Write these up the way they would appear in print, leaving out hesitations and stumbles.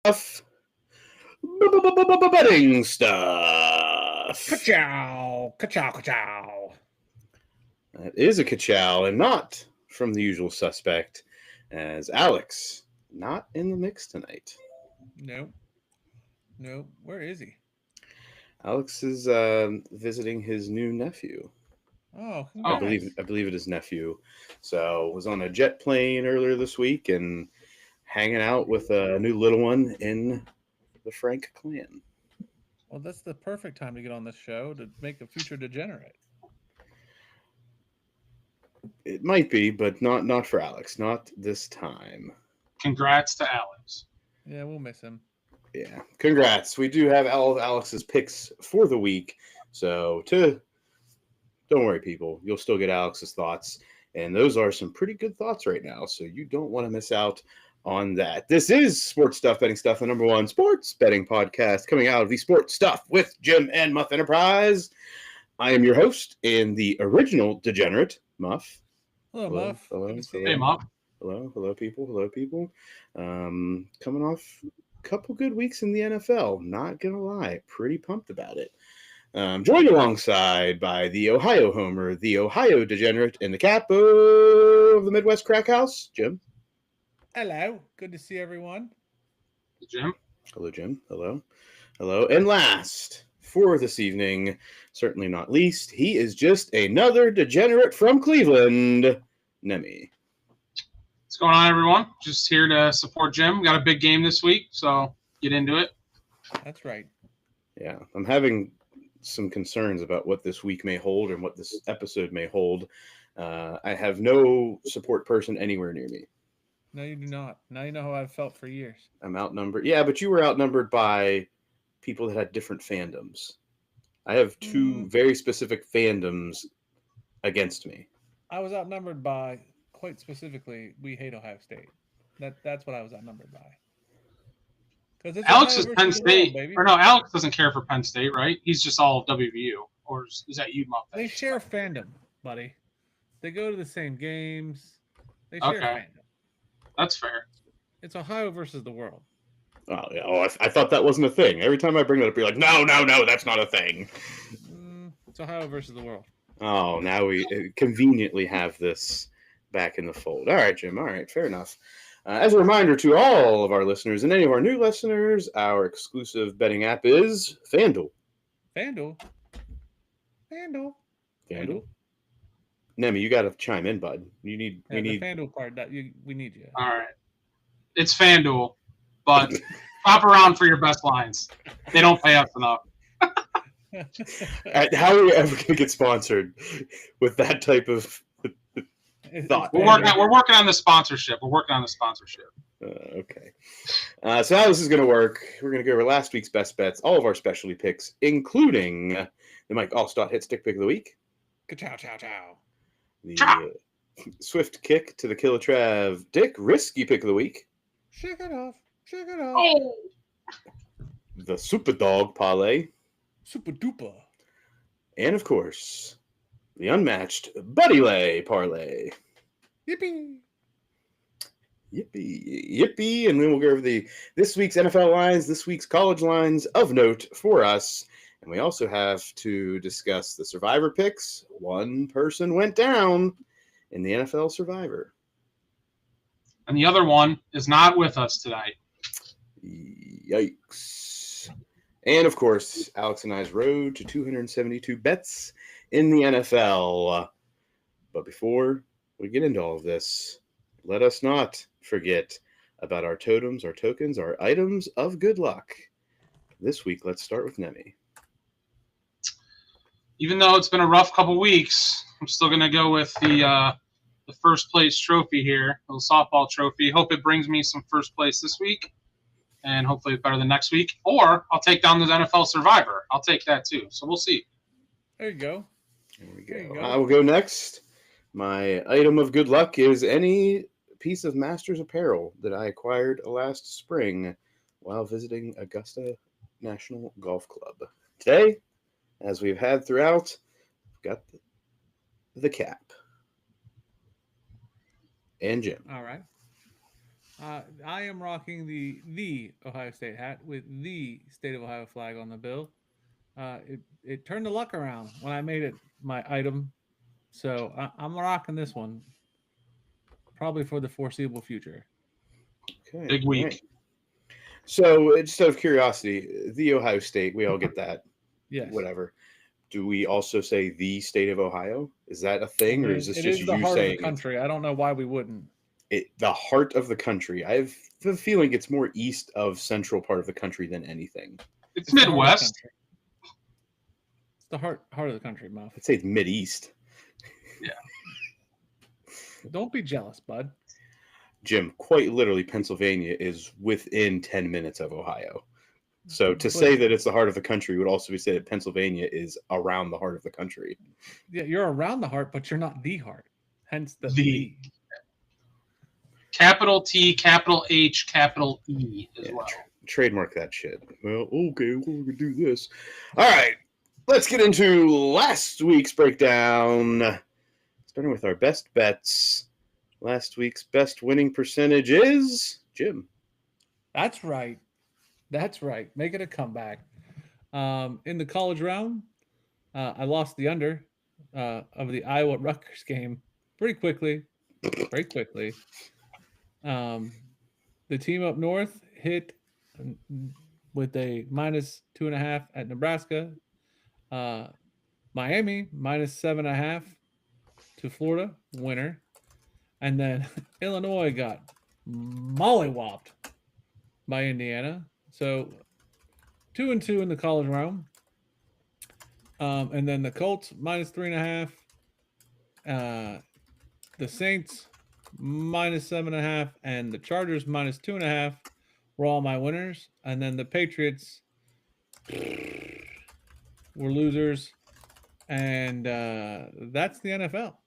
stuff. Betting stuff. Ka-chow, ka-chow, ka-chow. That is a ka-chow, and not from the usual suspect, as Alex not in the mix tonight. Nope. Where is he? Alex is visiting his new nephew. Oh, I congrats. believe it is nephew. So was on a jet plane earlier this week and hanging out with a new little one in the Frank clan. Well, that's the perfect time to get on this show to make a future degenerate. It might be, but not for Alex. Not this time. Congrats to Alex. Yeah, we'll miss him. Yeah, congrats. We do have all of Alex's picks for the week. So don't worry, people. You'll still get Alex's thoughts. And those are some pretty good thoughts right now. So you don't want to miss out on that. This is Sports Stuff Betting Stuff, the number one sports betting podcast coming out of the Sports Stuff with Jim and Muff Enterprise. I am your host and the original degenerate, Muff. Hello, Muff. Hello. Hey, Muff. Hello, people. Coming off a couple good weeks in the NFL. Not going to lie. Pretty pumped about it. Joined alongside by the Ohio Homer, the Ohio Degenerate, and the capo of the Midwest Crack House, Jim. Hello. Good to see everyone. Jim. Hello, Jim. Hello. And last, for this evening, certainly not least, he is just another degenerate from Cleveland, Neme. What's going on, everyone? Just here to support Jim. We got a big game this week, so get into it. That's right. Yeah, I'm having some concerns about what this week may hold and what this episode may hold. I have no support person anywhere near me. No, you do not. Now you know how I've felt for years. I'm outnumbered. Yeah, but you were outnumbered by people that had different fandoms. I have two very specific fandoms against me. I was outnumbered by, quite specifically, we hate Ohio State. That's what I was outnumbered by. Because Alex is Penn State. Or no, Alex doesn't care for Penn State, right? He's just all WVU. Or is that you, Muff? They share fandom, buddy. They go to the same games. They share fandom. That's fair. It's Ohio versus the world. Oh, yeah. Oh, I thought that wasn't a thing. Every time I bring that up, you're like, no, that's not a thing. It's Ohio versus the world. Oh, now we conveniently have this back in the fold. All right, Jim. All right, fair enough. As a reminder to all of our listeners and any of our new listeners, our exclusive betting app is FanDuel. FanDuel. Neme, you got to chime in, bud. We need the FanDuel part. We need you. All right. It's FanDuel, but hop around for your best lines. They don't pay us enough. How are we ever going to get sponsored with that type of thought? We're working on the sponsorship. Okay. So how this is going to work, we're going to go over last week's best bets, all of our specialty picks, including the Mike Allstott hit stick pick of the week. Ka-chow, chow, chow. The swift kick to the Killatrav Dick risky pick of the week. Shake it off. Oh. The Super Dog parlay. Super duper. And of course, the unmatched Buddy Lay parlay. Yippee. And then we'll go over this week's NFL lines, this week's college lines of note for us. And we also have to discuss the Survivor picks. One person went down in the NFL Survivor. And the other one is not with us tonight. Yikes. And, of course, Alex and I's road to 272 bets in the NFL. But before we get into all of this, let us not forget about our totems, our tokens, our items of good luck. This week, let's start with Neme. Even though it's been a rough couple weeks, I'm still going to go with the first place trophy here, a little softball trophy. Hope it brings me some first place this week, and hopefully it's better than next week. Or I'll take down the NFL Survivor. I'll take that too. So we'll see. There you go. I will go next. My item of good luck is any piece of Masters apparel that I acquired last spring while visiting Augusta National Golf Club. Today, as we've had throughout, we've got the cap. And Jim. All right. I am rocking the Ohio State hat with the state of Ohio flag on the bill. It turned the luck around when I made it my item, so I'm rocking this one probably for the foreseeable future. Okay, Big all week. right. So, just out of curiosity, the Ohio State, we all get that. Yes. Whatever. Do we also say the state of Ohio? Is that a thing, or is this it just is the you heart of saying the country. I don't know why we wouldn't. the heart of the country? I have the feeling it's more east of central part of the country than anything. It's the heart of the Midwest. country. It's the heart of the country, Muff. I'd say it's mid-east. Don't be jealous, bud. Jim, quite literally, Pennsylvania is within 10 minutes of Ohio. So to say that it's the heart of the country would also be say that Pennsylvania is around the heart of the country. Yeah, you're around the heart, but you're not the heart. Hence the The. Capital T, capital H, capital E as well. Trademark that shit. Well, okay, we're going to do this. All right, let's get into last week's breakdown. Starting with our best bets. Last week's best winning percentage is Jim. That's right. That's right. Make it a comeback. In the college round, I lost the under of the Iowa Rutgers game pretty quickly. Very quickly. The team up north hit with a -2.5 at Nebraska. Miami -7.5 to Florida, winner. And then Illinois got mollywopped by Indiana. So 2-2 in the college round. And then the Colts -3.5. The Saints -7.5, and the Chargers -2.5 were all my winners. And then the Patriots were losers. And that's the NFL.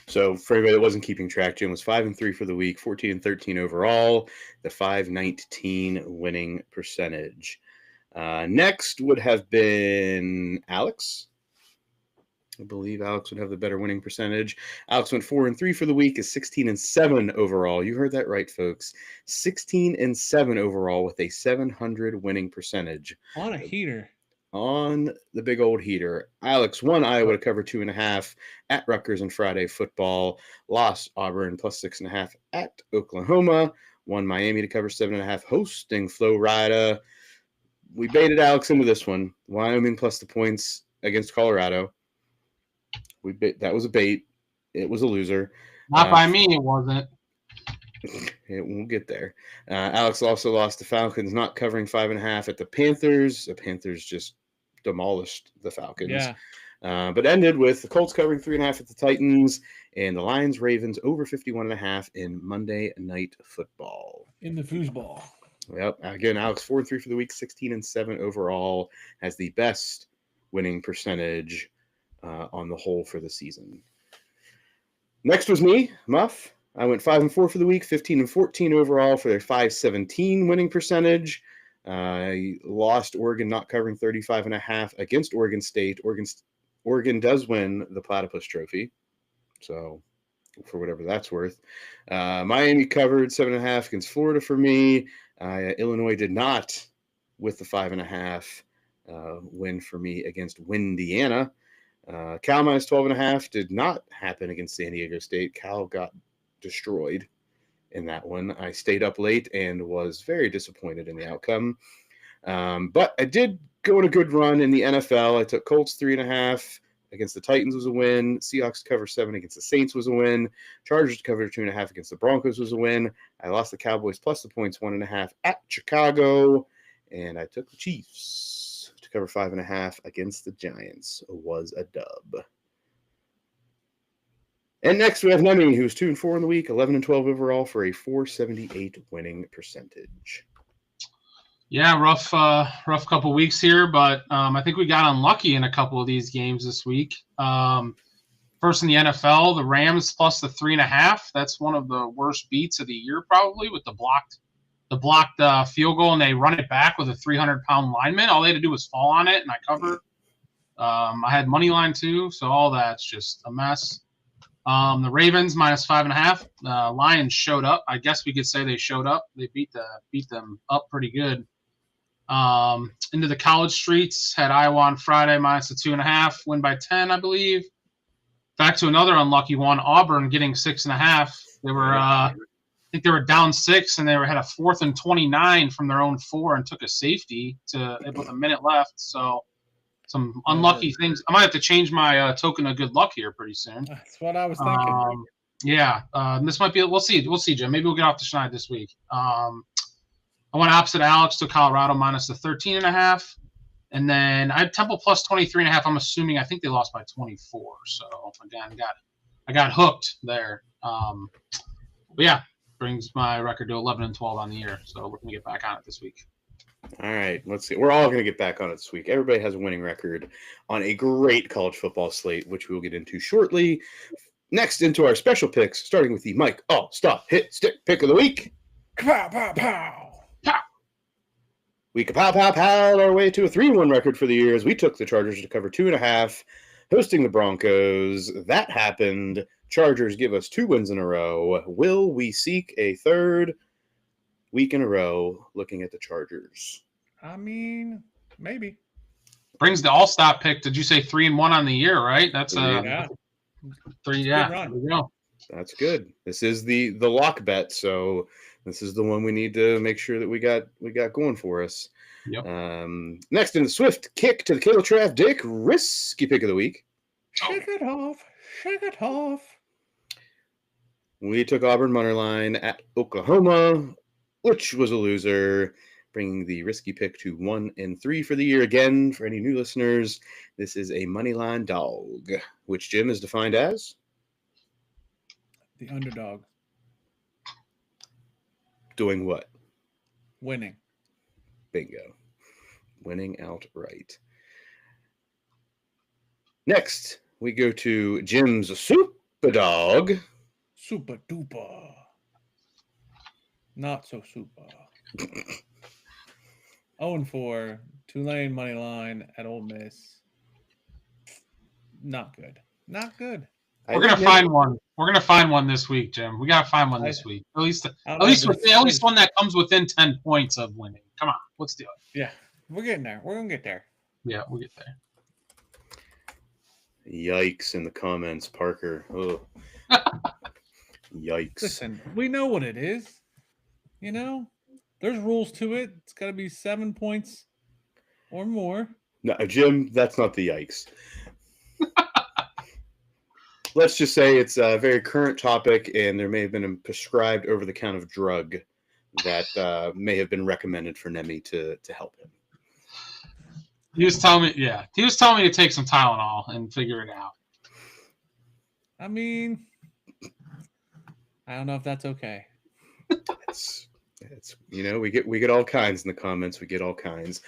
So for anybody that wasn't keeping track, Jim was 5-3 for the week, 14-13 overall, the 519 winning percentage. Next would have been Alex. I believe Alex would have the better winning percentage. Alex went 4-3 for the week, is 16-7 overall. You heard that right, folks. 16-7 overall with a 700 winning percentage. On a heater. On the big old heater. Alex won Iowa to cover 2.5 at Rutgers on Friday football. Lost Auburn +6.5 at Oklahoma. Won Miami to cover 7.5 hosting Florida. We baited Alex into this one. Wyoming plus the points against Colorado. That was a bait. It was a loser. Not by me, it wasn't. It won't get there. Alex also lost the Falcons, not covering 5.5 at the Panthers. The Panthers just demolished the Falcons. Yeah. But ended with the Colts covering 3.5 at the Titans and the Lions Ravens over 51.5 in Monday Night Football. In the foosball. Yep. Again, Alex 4-3 for the week, 16-7 overall, has the best winning percentage on the whole for the season. Next was me, Muff. I went 5-4 for the week, 15-14 overall for their 517 winning percentage. I lost Oregon not covering 35.5 against Oregon State. Oregon does win the Platypus Trophy, so for whatever that's worth. Miami covered 7.5 against Florida for me. Illinois did not with the 5.5 win for me against Windiana. Cal -12.5 did not happen against San Diego State. Cal got destroyed in that one. I stayed up late and was very disappointed in the outcome. But I did go on a good run in the NFL. I took Colts 3.5 against the Titans was a win. Seahawks to cover 7 against the Saints was a win. Chargers to cover 2.5 against the Broncos was a win. I lost the Cowboys plus the points 1.5 at Chicago. And I took the Chiefs to cover 5.5 against the Giants. It was a dub. And next we have Neme, who's 2-4 in the week, 11-12 overall for a 478 winning percentage. Yeah, rough couple weeks here, but I think we got unlucky in a couple of these games this week. First in the NFL, the Rams plus the 3.5. That's one of the worst beats of the year, probably, with the blocked field goal, and they run it back with a 300-pound lineman. All they had to do was fall on it, and I covered. I had money line too, so all that's just a mess. The Ravens -5.5. Lions showed up. I guess we could say they showed up. They beat them up pretty good. Into the college streets, had Iowa on Friday -2.5, win by 10, I believe. Back to another unlucky one, Auburn getting 6.5. They were, I think they were down 6, and they had a 4th and 29 from their own 4 and took a safety with a minute left. So some unlucky things. I might have to change my token of good luck here pretty soon. That's what I was thinking. This might be. We'll see, Jim. Maybe we'll get off the schneid this week. I went opposite Alex to Colorado -13.5. And then I had Temple plus 23.5. I'm assuming, I think they lost by 24. So again, I got hooked there. But yeah, brings my record to 11-12 on the year. So we're gonna get back on it this week. All right, let's see. We're all going to get back on it this week. Everybody has a winning record on a great college football slate, which we will get into shortly. Next, into our special picks, starting with the Mike. Oh, stop, hit, stick pick of the week. Pow, pow, pow. We pow our way to a 3-1 record for the year as we took the Chargers to cover 2.5, hosting the Broncos. That happened. Chargers give us 2 wins in a row. Will we seek a third week in a row looking at the Chargers? I mean, maybe. Brings the all-stop pick. Did you say 3-1 on the year, right? That's 3. Yeah, there we go. That's good. This is the lock bet, so this is the one we need to make sure that we got going for us. Yep. Next in the swift kick to the Cable Trav Dick, risky pick of the week. Shake it off. We took Auburn moneyline at Oklahoma, which was a loser, bringing the risky pick to 1-3 for the year. Again, for any new listeners, this is a moneyline dog, which Jim is defined as the underdog. Doing what? Winning. Bingo. Winning outright. Next, we go to Jim's super dog. Super duper. Not so super. 0-4. Tulane money line at Ole Miss. Not good. We're gonna find one. We're gonna find one this week, Jim. We gotta find one this week. At least one that comes within 10 points of winning. Come on, let's do it. Yeah, we're getting there. We're gonna get there. Yeah, we'll get there. Yikes in the comments, Parker. Oh. Yikes. Listen, we know what it is. You know, there's rules to it. It's got to be 7 points or more. No, Jim, that's not the yikes. Let's just say it's a very current topic, and there may have been a prescribed over-the-counter drug that may have been recommended for Neme to help him. He was telling me to take some Tylenol and figure it out. I mean, I don't know if that's okay. It's we get all kinds in the comments. We get all kinds.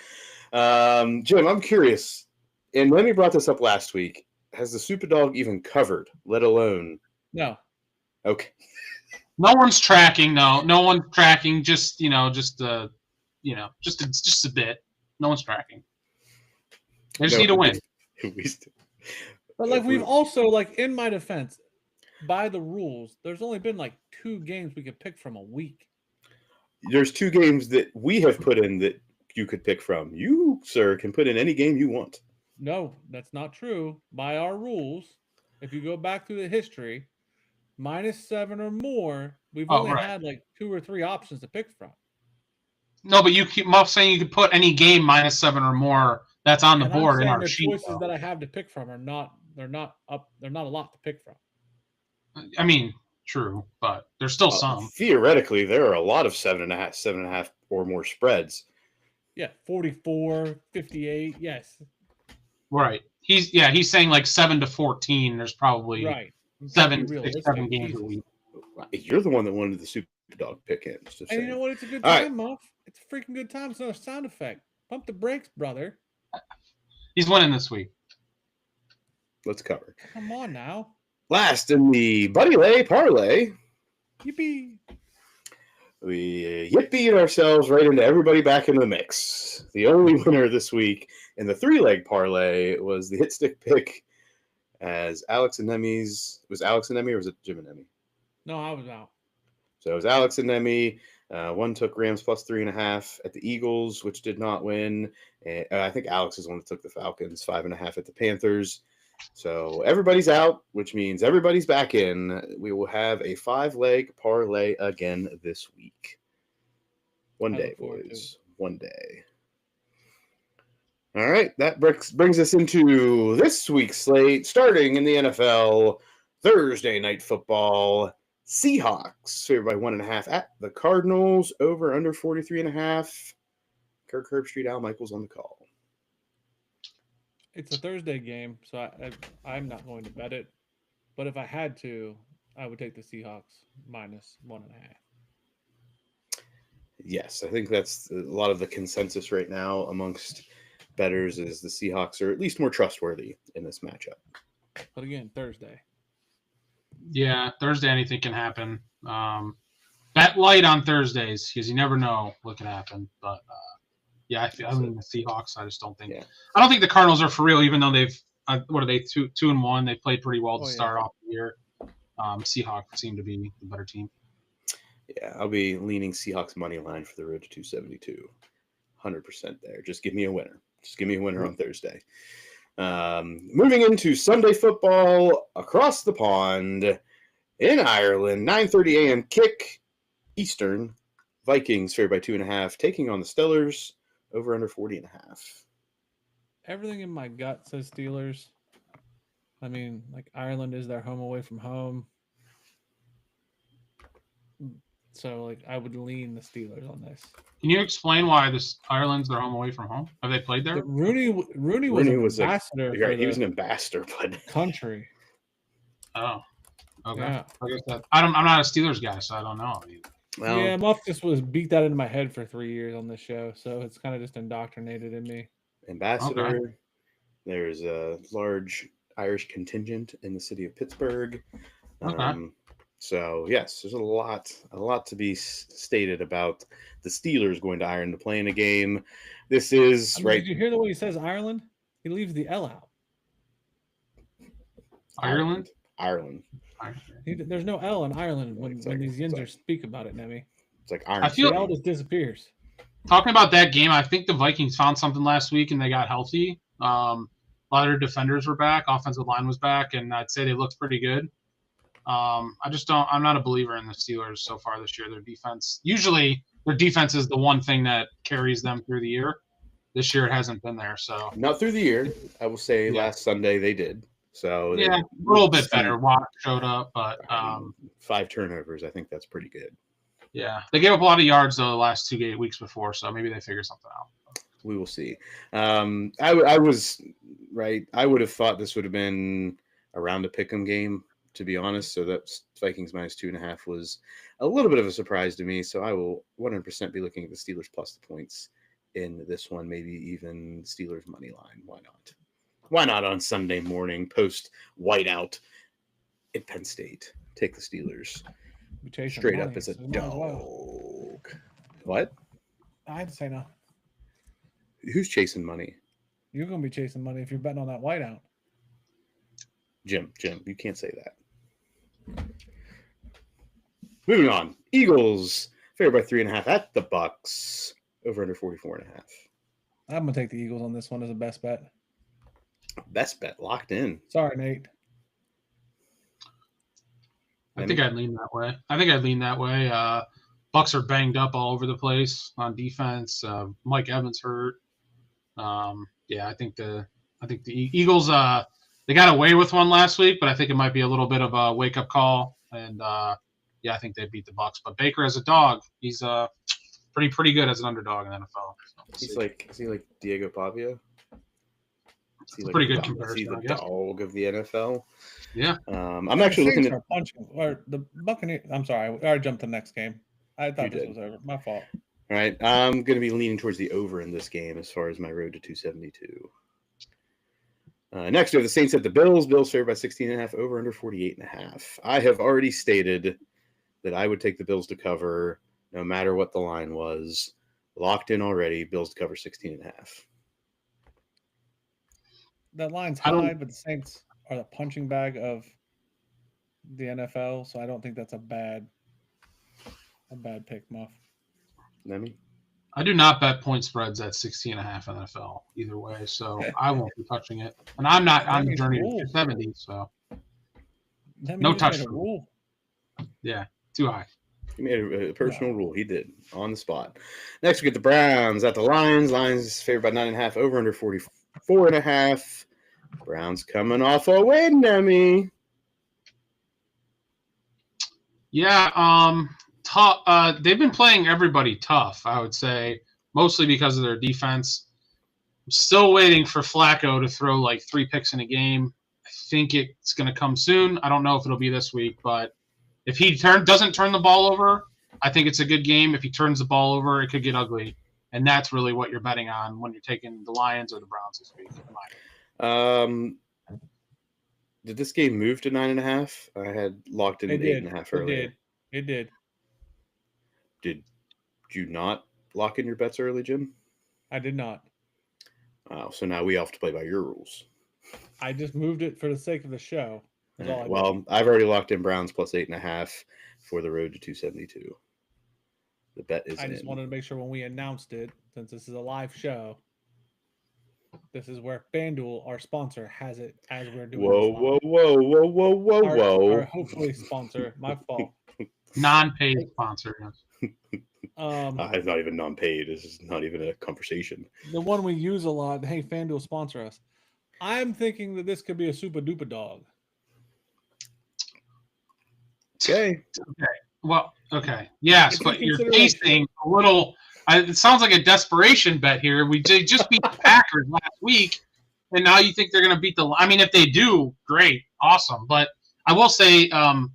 Jim, I'm curious, and Neme brought this up last week. Has the super dog even covered, let alone? No. Okay. No one's tracking. No one's tracking. Just a bit. No one's tracking. They just need to win. But we've also, in my defense, by the rules, there's only been 2 games we could pick from a week. There's 2 games that we have put in that you could pick from. You, sir, can put in any game you want. No, that's not true. By our rules, if you go back through the history, -7 or more, we've only had 2 or 3 options to pick from. No, but you keep Muff saying you could put any game -7 or more that's on the board in our sheet. The choices that I have to pick from are not a lot to pick from. I mean, true, but there's still some. Theoretically, there are a lot of 7.5 or more spreads. Yeah, 44, 58, yes. Right. He's saying 7 to 14. There's probably seven games a week. You're the one that wanted the super dog pick in. And you know what? It's a good time, Muff. It's a freaking good time. It's not a sound effect. Pump the brakes, brother. He's winning this week. Let's cover. Come on now. Last in the Buddy Lay Parlay. Yippee. We yippied ourselves right into everybody back in the mix. The only winner this week in the 3-leg parlay was the hit stick pick as Alex and Neme's. Was Alex and Neme or was it Jim and Neme? No, I was out. So it was Alex and Neme. One took Rams plus 3.5 at the Eagles, which did not win. And I think Alex is the one that took the Falcons, 5.5 at the Panthers. So everybody's out, which means everybody's back in. We will have a 5-leg parlay again this week. One day, boys. One day. All right, that brings us into this week's slate, starting in the NFL, Thursday night football. Seahawks favored by 1.5 at the Cardinals, over under 43.5. Kirk Herbstreit, Al Michaels on the call. It's a Thursday game, so I'm not going to bet it. But if I had to, I would take the Seahawks minus 1.5. Yes, I think that's a lot of the consensus right now amongst bettors is the Seahawks are at least more trustworthy in this matchup. But again, Thursday. Yeah, Thursday anything can happen. Bet light on Thursdays because you never know what can happen. But yeah, I mean the Seahawks. I just don't think. Yeah. I don't think the Cardinals are for real, even though they've what are they 2-1? They played pretty well to start off the year. Seahawks seem to be the better team. Yeah, I'll be leaning Seahawks money line for the road to 272. 100% there. Just give me a winner. Just give me a winner on Thursday. Moving into Sunday football across the pond in Ireland, 9:30 a.m. kick Eastern. Vikings favored by 2.5, taking on the Steelers, over under 40.5. Everything in my gut says Steelers. I mean, like Ireland is their home away from home. So, like, I would lean the Steelers on this. Can you explain why this Ireland's their home away from home? Have they played there? Rooney was an ambassador. Like, he was an ambassador, but country. Oh, okay. Yeah. I'm not a Steelers guy, so I don't know. Well, yeah, Muff just was beat that into my head for 3 years on this show, so it's kind of just indoctrinated in me. Ambassador. Okay. There's a large Irish contingent in the city of Pittsburgh. Okay. So, yes, there's a lot to be stated about the Steelers going to Ireland to play in a game. This is, right. Did you hear the way he says Ireland? He leaves the L out. Ireland? There's no L in Ireland when these Yinzers speak about it, Neme. It's like Ireland. I feel the L just disappears. Talking about that game, I think the Vikings found something last week and they got healthy. A lot of their defenders were back. Offensive line was back, and I'd say they looked pretty good. I'm not a believer in the Steelers so far this year. Their defense is the one thing that carries them through the year. This year it hasn't been there. So not through the year. I will say last Sunday they did. So yeah, a little bit better. Watt showed up, but 5 turnovers. I think that's pretty good. Yeah, they gave up a lot of yards the last 2 weeks before, so maybe they figure something out. We will see. I was right. I would have thought this would have been around a pick'em game, to be honest. So that Vikings minus 2.5 was a little bit of a surprise to me. So I will 100% be looking at the Steelers plus the points in this one, maybe even Steelers money line. Why not? Why not on Sunday morning post whiteout at Penn State? Take the Steelers straight up as a dog. What? I had to say no. Who's chasing money? You're going to be chasing money if you're betting on that whiteout. Jim, you can't say that. Moving on. Eagles favored by 3.5 at the Bucks. Over under 44.5. I'm going to take the Eagles on this one as a best bet. Best bet locked in. Sorry, Nate. I think I'd lean that way. Bucks are banged up all over the place on defense. Mike Evans hurt. I think the Eagles they got away with one last week, but I think it might be a little bit of a wake up call. And I think they beat the Bucks. But Baker as a dog, he's pretty good as an underdog in the NFL. So is he like Diego Pavia? Pretty good comparison. He's the dog of the NFL. Yeah. I'm actually looking at punching or the Buccaneers. I'm sorry, I already jumped to the next game. I thought this was over. My fault. All right. I'm going to be leaning towards the over in this game as far as my road to 272. Next, we have the Saints at the Bills. Bills favored by 16.5, over under 48.5. I have already stated that I would take the Bills to cover no matter what the line was. Locked in already. Bills to cover 16.5. That line's high, but the Saints are the punching bag of the NFL, so I don't think that's a bad pick, Muff. Neme? I do not bet point spreads at 16.5 NFL either way, so I won't be touching it. And I'm not on the journey to 270, so no touch for me. Yeah, too high. He made a personal rule. He did on the spot. Next, we get the Browns at the Lions. Lions favored by 9.5, over under 44.5. Browns coming off a win, Neme. Yeah, tough. They've been playing everybody tough, I would say, mostly because of their defense. I'm still waiting for Flacco to throw like 3 picks in a game. I think it's going to come soon. I don't know if it'll be this week, but if he doesn't turn the ball over, I think it's a good game. If he turns the ball over, it could get ugly. And that's really what you're betting on when you're taking the Lions or the Browns this week. Did this game move to 9.5? I had locked in 8.5 earlier. It did. Did you not lock in your bets early, Jim? I did not. Oh, so now we have to play by your rules. I just moved it for the sake of the show. Well, I've already locked in Browns plus 8.5 for the road to 272. The bet is I just wanted to make sure when we announced it, since this is a live show, this is where FanDuel, our sponsor, has it as we're doing Whoa. Our hopefully sponsor. My fault. Non-paid sponsor. It's not even non-paid. This is not even a conversation. The one we use a lot. Hey, FanDuel, sponsor us. I'm thinking that this could be a super duper dog. Okay. Well, okay. Yes, but you're tasting a little. It sounds like a desperation bet here. We did just beat the Packers last week, and now you think they're going to beat the. I mean, if they do, great, awesome. But I will say,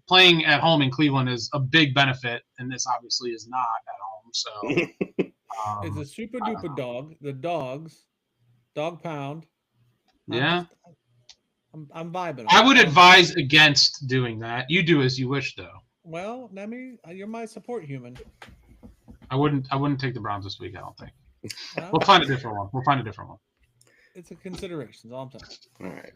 playing at home in Cleveland is a big benefit, and this obviously is not at home. So it's a super duper dog. The Dawgs, dog pound. Yeah. I'm vibing. I would advise against doing that. You do as you wish, though. Well, Neme, you're my support human. I wouldn't take the Browns this week. I don't think. We'll find a different one. It's a consideration. That's all I'm saying. All right,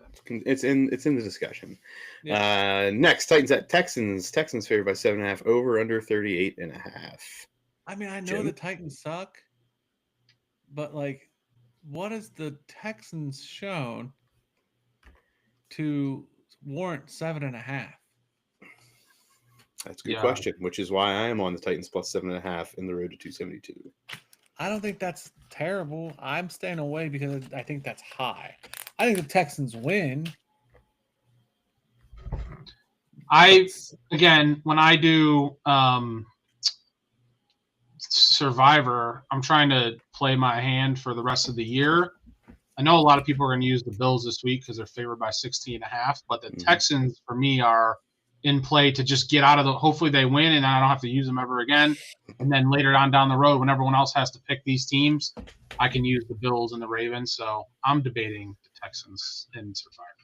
it's in the discussion. Yeah. Next, Titans at Texans. Texans favored by 7.5, over under 38.5. I mean, I know Jim? the Titans suck, but like, what has the Texans shown to warrant 7.5? That's a good question, which is why I am on the Titans plus 7.5 in the road to 272. I don't think that's terrible. I'm staying away because I think that's high. I think the Texans win. When I do Survivor, I'm trying to play my hand for the rest of the year. I know a lot of people are going to use the Bills this week because they're favored by 16.5, but the Texans for me are in play to just get out of the. Hopefully they win and I don't have to use them ever again. And then later on down the road, when everyone else has to pick these teams, I can use the Bills and the Ravens. So I'm debating the Texans in Survivor.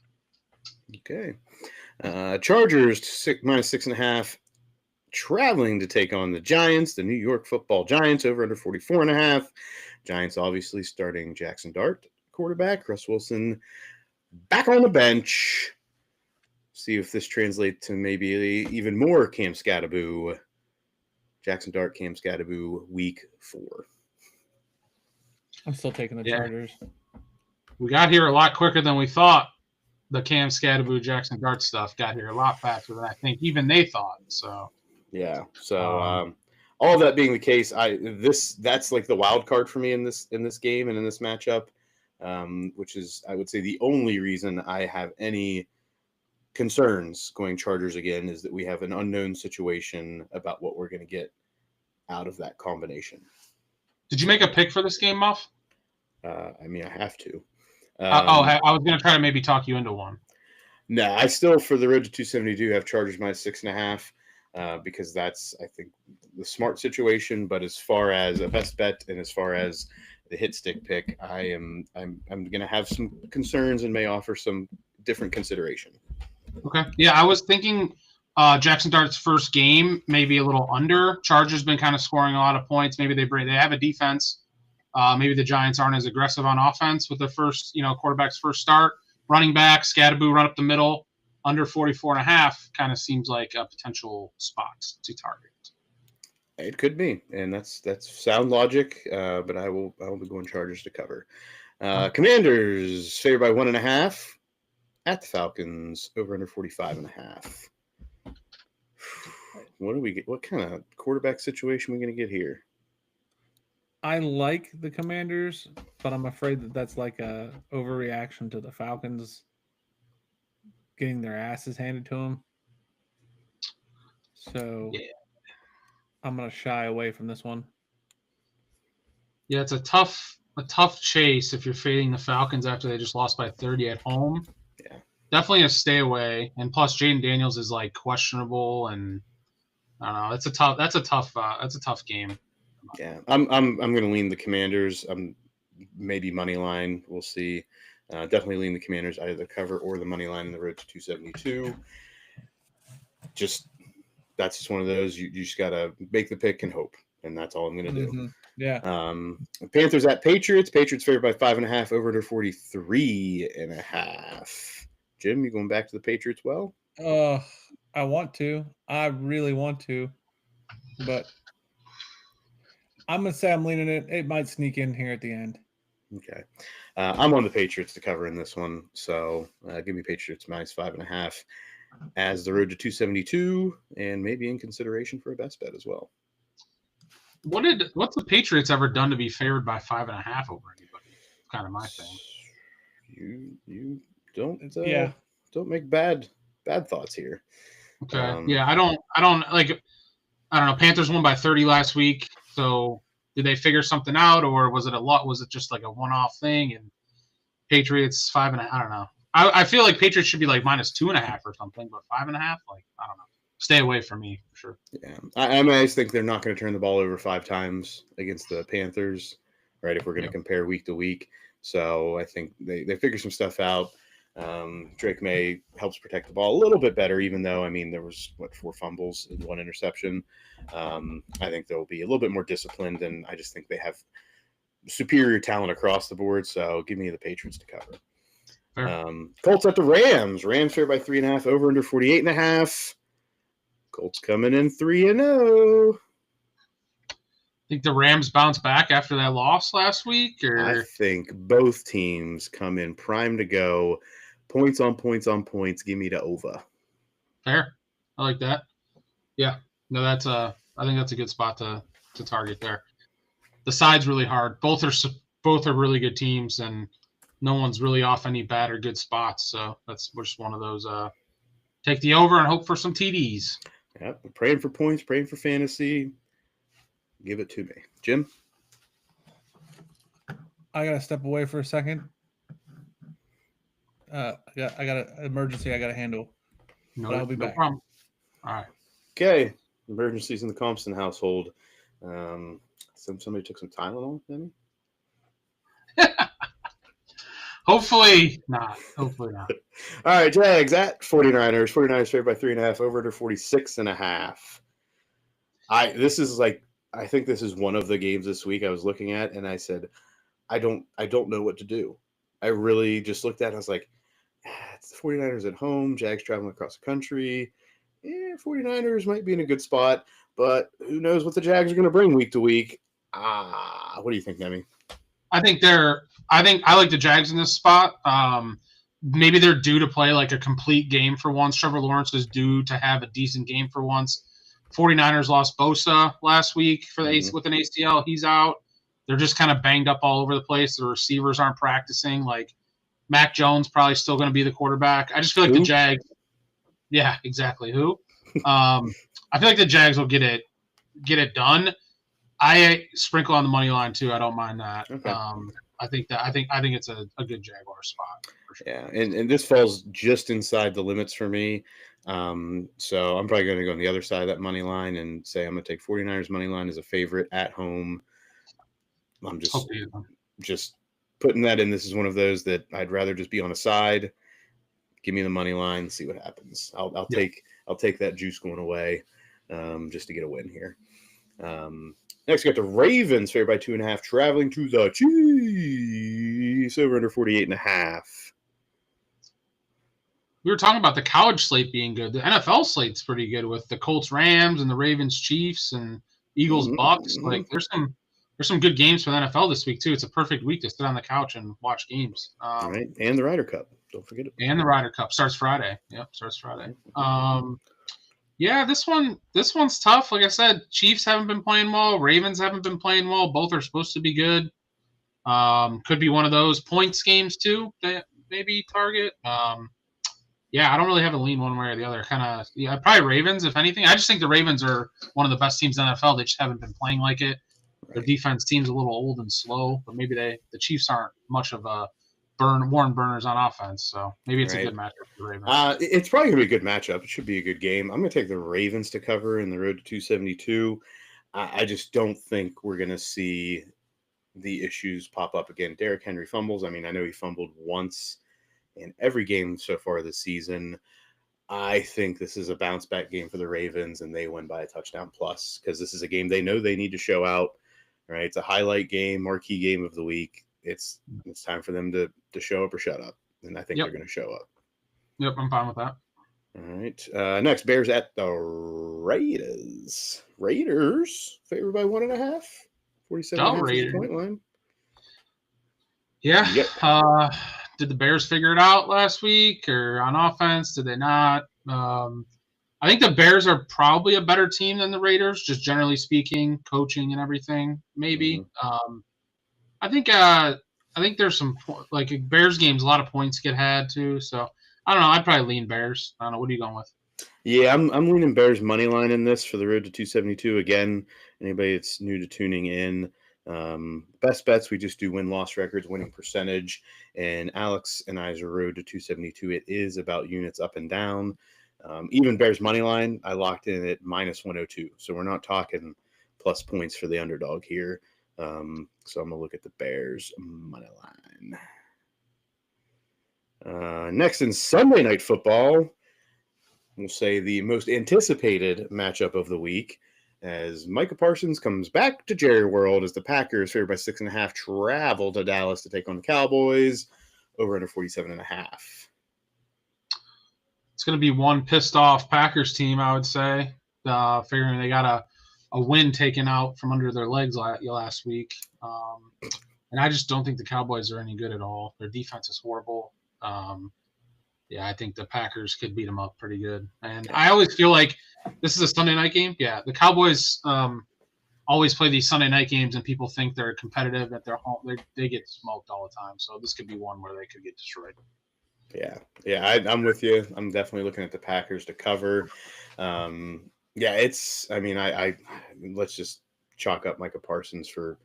Okay. Chargers minus 6.5, traveling to take on the Giants, the New York Football Giants, over under 44.5. Giants obviously starting Jackson Dart, quarterback. Russ Wilson back on the bench. See if this translates to maybe even more Cam Scattaboo. Jackson Dart, Cam Scattaboo, week 4. I'm still taking the Chargers. We got here a lot quicker than we thought. The Cam Scattaboo, Jackson Dart stuff got here a lot faster than I think even they thought. So yeah. So all of that being the case, that's like the wild card for me in this game and in this matchup, which is, I would say, the only reason I have any concerns going Chargers again is that we have an unknown situation about what we're going to get out of that combination. Did you make a pick for this game, Muff? I mean, I have to. I was going to try to maybe talk you into one. No, I still, for the road to 272, have Chargers minus 6.5 because that's, I think, the smart situation. But as far as a best bet and as far as the hit stick pick, I'm going to have some concerns and may offer some different consideration. Okay. Yeah, I was thinking Jackson Dart's first game, maybe a little under. Chargers been kind of scoring a lot of points. Maybe they have a defense. Maybe the Giants aren't as aggressive on offense with their first, quarterback's first start. running back, Scadaboo run up the middle, under 44.5 kind of seems like a potential spot to target. It could be, and that's sound logic. But I will be going Chargers to cover. Commanders favored by 1.5 at the Falcons, over under 45.5. What do we get? What kind of quarterback situation are we going to get here? I like the Commanders, but I'm afraid that that's like a overreaction to the Falcons getting their asses handed to them. So yeah. I'm going to shy away from this one. Yeah, it's a tough chase if you're fading the Falcons after they just lost by 30 at home. Yeah, definitely a stay away. And plus, Jaden Daniels is like questionable, and I don't know. That's a tough game. Yeah, I'm going to lean the Commanders. Maybe money line. We'll see. Definitely lean the Commanders, either the cover or the money line in the road to 272. That's just one of those. You just got to make the pick and hope, and that's all I'm going to do. Mm-hmm. Yeah. Panthers at Patriots. Patriots favored by 5.5, over under 43.5. Jim, you going back to the Patriots? Well, I want to. I really want to, but I'm gonna say I'm leaning it. It might sneak in here at the end. Okay, I'm on the Patriots to cover in this one, so give me Patriots minus 5.5 as the road to 272, and maybe in consideration for a best bet as well. What's the Patriots ever done to be favored by 5.5 over anybody? Kind of my thing. You don't yeah. Don't make bad thoughts here. Okay. I don't like. I don't know. Panthers won by 30 last week. So did they figure something out, or was it a lot? Was it just like a one-off thing? And Patriots 5.5. I don't know. I feel like Patriots should be like minus 2.5 or something, but 5.5, like I don't know. Stay away from me for sure. Yeah, I just think they're not going to turn the ball over 5 times against the Panthers, right? If we're going to compare week to week, so I think they figure some stuff out. Drake May helps protect the ball a little bit better, even though there was 4 fumbles and 1 interception. I think they'll be a little bit more disciplined, and I just think they have superior talent across the board. So give me the Patriots to cover. Colts at the Rams. Rams favored by 3.5, over under 48.5. Colts coming in 3-0. Think the Rams bounce back after that loss last week? Or I think both teams come in prime to go. Points on points on points. Give me the over. Fair. I like that. Yeah. No, I think that's a good spot to target there. The side's really hard. Both are really good teams, and no one's really off any bad or good spots. So we're just one of those. Take the over and hope for some TDs. Yep. Praying for points, praying for fantasy. Give it to me. Jim? I got to step away for a second. I got an emergency I got to handle. No, but I'll be back. Problem. All right. Okay. Emergencies in the Compton household. Somebody took some Tylenol, maybe? Hopefully not. All right, Jags at 49ers. 49ers favored by 3.5, over under 46.5. I think this is one of the games this week I was looking at, and I said, I don't know what to do. I really just looked at it, and I was like, it's the 49ers at home, Jags traveling across the country. 49ers might be in a good spot, but who knows what the Jags are going to bring week to week. What do you think, Neme? I think I like the Jags in this spot. Maybe they're due to play like a complete game for once. Trevor Lawrence is due to have a decent game for once. 49ers lost Bosa last week with an ACL. He's out. They're just kind of banged up all over the place. The receivers aren't practicing. Like Mac Jones probably still going to be the quarterback. I just feel like the Jags. Yeah, exactly. Who? I feel like the Jags will get it done. I sprinkle on the money line too. I don't mind that. Okay. I think it's a good Jaguar spot. For sure. Yeah, and this falls just inside the limits for me. So I'm probably going to go on the other side of that money line and say I'm going to take 49ers money line as a favorite at home. I'm just putting that in. This is one of those that I'd rather just be on a side. Give me the money line, see what happens. I'll take that juice going away, just to get a win here. Next, we got the Ravens favored by 2.5, traveling to the Chiefs, over under 48.5. we were talking about the college slate being good. The NFL slate's pretty good with the Colts Rams and the Ravens Chiefs and Eagles Bucks. Like there's some good games for the NFL this week too. It's a perfect week to sit on the couch and watch games. Right, and the Ryder Cup. Don't forget it. And the Ryder Cup starts Friday. Yep, starts Friday. Yeah, this one's tough. Like I said, Chiefs haven't been playing well. Ravens haven't been playing well. Both are supposed to be good. Could be one of those points games too that maybe target. Yeah, I don't really have a lean one way or the other. Yeah, probably Ravens if anything. I just think the Ravens are one of the best teams in the NFL. They just haven't been playing like it. Their defense seems a little old and slow, but maybe the Chiefs aren't much of a warn burners on offense. So maybe it's a good matchup for the Ravens. It's probably gonna be a good matchup. It should be a good game. I'm gonna take the Ravens to cover in the road to 272. I just don't think we're gonna see the issues pop up again. Derrick Henry fumbles. I mean, I know he fumbled once in every game so far this season. I think this is a bounce back game for the Ravens, and they win by a touchdown plus because this is a game they know they need to show out. Right, it's a highlight game, marquee game of the week. It's time for them to show up or shut up, and I think they're going to show up. Yep, I'm fine with that. All right, next Bears at the Raiders. Raiders favored by 1.5. 47.5 point line. Yeah. Yep. Did the Bears figure it out last week or on offense? Did they not? I think the Bears are probably a better team than the Raiders, just generally speaking, coaching and everything. Maybe. I think there's some like Bears games. A lot of points get had too. So I don't know. I'd probably lean Bears. I don't know. What are you going with? Yeah, I'm leaning Bears money line in this for the road to 272. Again, anybody that's new to tuning in, best bets, we just do win-loss records, winning percentage, and Alex and I's road to 272. It is about units up and down. Even Bears money line, I locked in at minus 102. So we're not talking plus points for the underdog here. So I'm going to look at the Bears money line. Next in Sunday Night Football, we'll say the most anticipated matchup of the week as Micah Parsons comes back to Jerry World as the Packers, favored by 6.5, travel to Dallas to take on the Cowboys, over under 47.5. It's going to be one pissed off Packers team, I would say, figuring they got a win taken out from under their legs last week. And I just don't think the Cowboys are any good at all. Their defense is horrible. Yeah, I think the Packers could beat them up pretty good. And I always feel like this is a Sunday night game. Yeah, the Cowboys always play these Sunday night games, and people think they're competitive at their home. They get smoked all the time. So this could be one where they could get destroyed. Yeah, I'm with you. I'm definitely looking at the Packers to cover. I let's just chalk up Micah Parsons for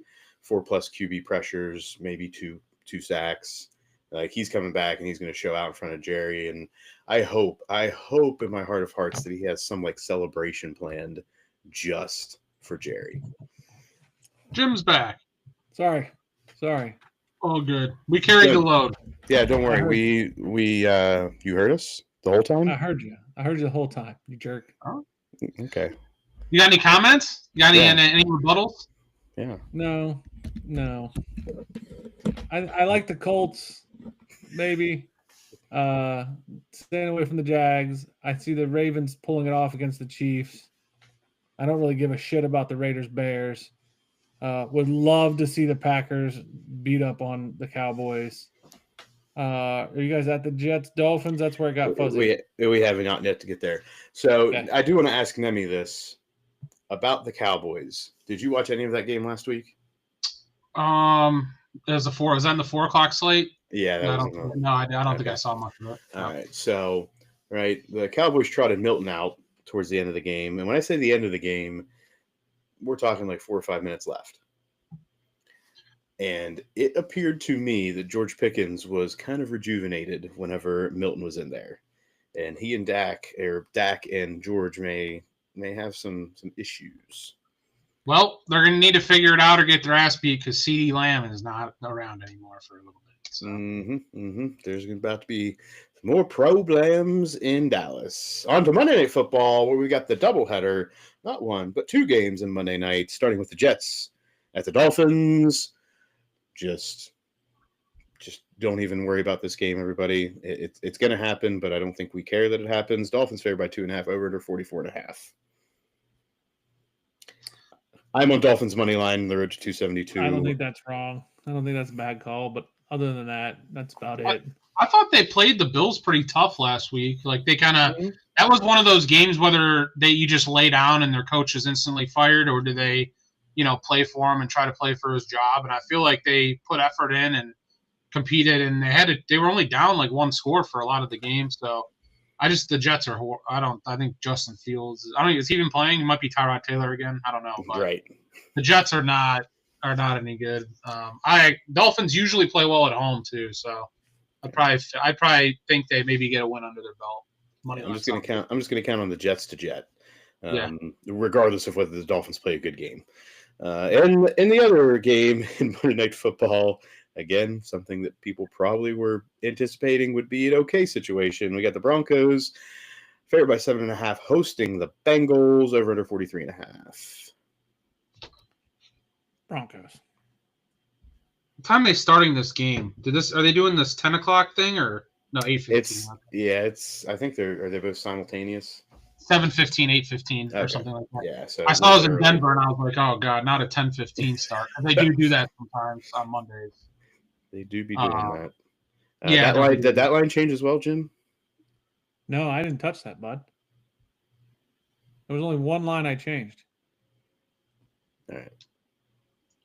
4+ QB pressures, maybe two sacks. Like he's coming back and he's going to show out in front of Jerry. And I hope in my heart of hearts that he has some like celebration planned just for Jerry. Jim's back. Sorry. Oh, good. We carried the load. Yeah, don't worry. We you heard us the whole time? I heard you the whole time, you jerk. Oh. Okay. You got any comments? You got any rebuttals? Yeah. No. I like the Colts, maybe. Staying away from the Jags. I see the Ravens pulling it off against the Chiefs. I don't really give a shit about the Raiders Bears. Would love to see the Packers beat up on the Cowboys. Are you guys at the Jets Dolphins? That's where it got fuzzy. We haven't gotten yet to get there. So okay. I do want to ask Neme this about the Cowboys. Did you watch any of that game last week? Was that in the 4 o'clock slate? Yeah, I don't think I saw much of it. No. All right, so the Cowboys trotted Milton out towards the end of the game, and when I say the end of the game, we're talking like 4 or 5 minutes left. And it appeared to me that George Pickens was kind of rejuvenated whenever Milton was in there. And he and Dak and George may have some issues. Well, they're going to need to figure it out or get their ass beat because CeeDee Lamb is not around anymore for a little bit. So. There's about to be more problems in Dallas. On to Monday Night Football, where we got the doubleheader. Not one, but 2 games in Monday night, starting with the Jets at the Dolphins. Just just don't even worry about this game, everybody. It's going to happen, but I don't think we care that it happens. Dolphins favored by 2.5, over under 44.5. I'm on Dolphins money line. The road to 272. I don't think that's wrong. I don't think that's a bad call, but other than that, that's about it. I thought they played the Bills pretty tough last week. Like they kind of that was one of those games whether you just lay down and their coach is instantly fired, or do they, play for him and try to play for his job? And I feel like they put effort in and competed, and they were only down like one score for a lot of the game. So the Jets are. I think Justin Fields. Is he even playing? It might be Tyrod Taylor again. I don't know. But right. The Jets are not any good. Dolphins usually play well at home too, so I probably think they maybe get a win under their belt. I'm just going to count on the Jets to jet, regardless of whether the Dolphins play a good game. And in the other game in Monday Night Football, again, something that people probably were anticipating would be an okay situation. We got the Broncos favored by 7.5, hosting the Bengals, over under 43.5. Broncos. What time are they starting this game? Are they doing this 10 o'clock thing or no 8:15? I think are they both simultaneous? 7:15, 8:15, or something like that. Yeah. So I saw it was in Denver, and I was like, oh god, not a 10:15 start. They do that sometimes on Mondays. They do be doing that. Did that line change as well, Jim? No, I didn't touch that, bud. There was only one line I changed. All right.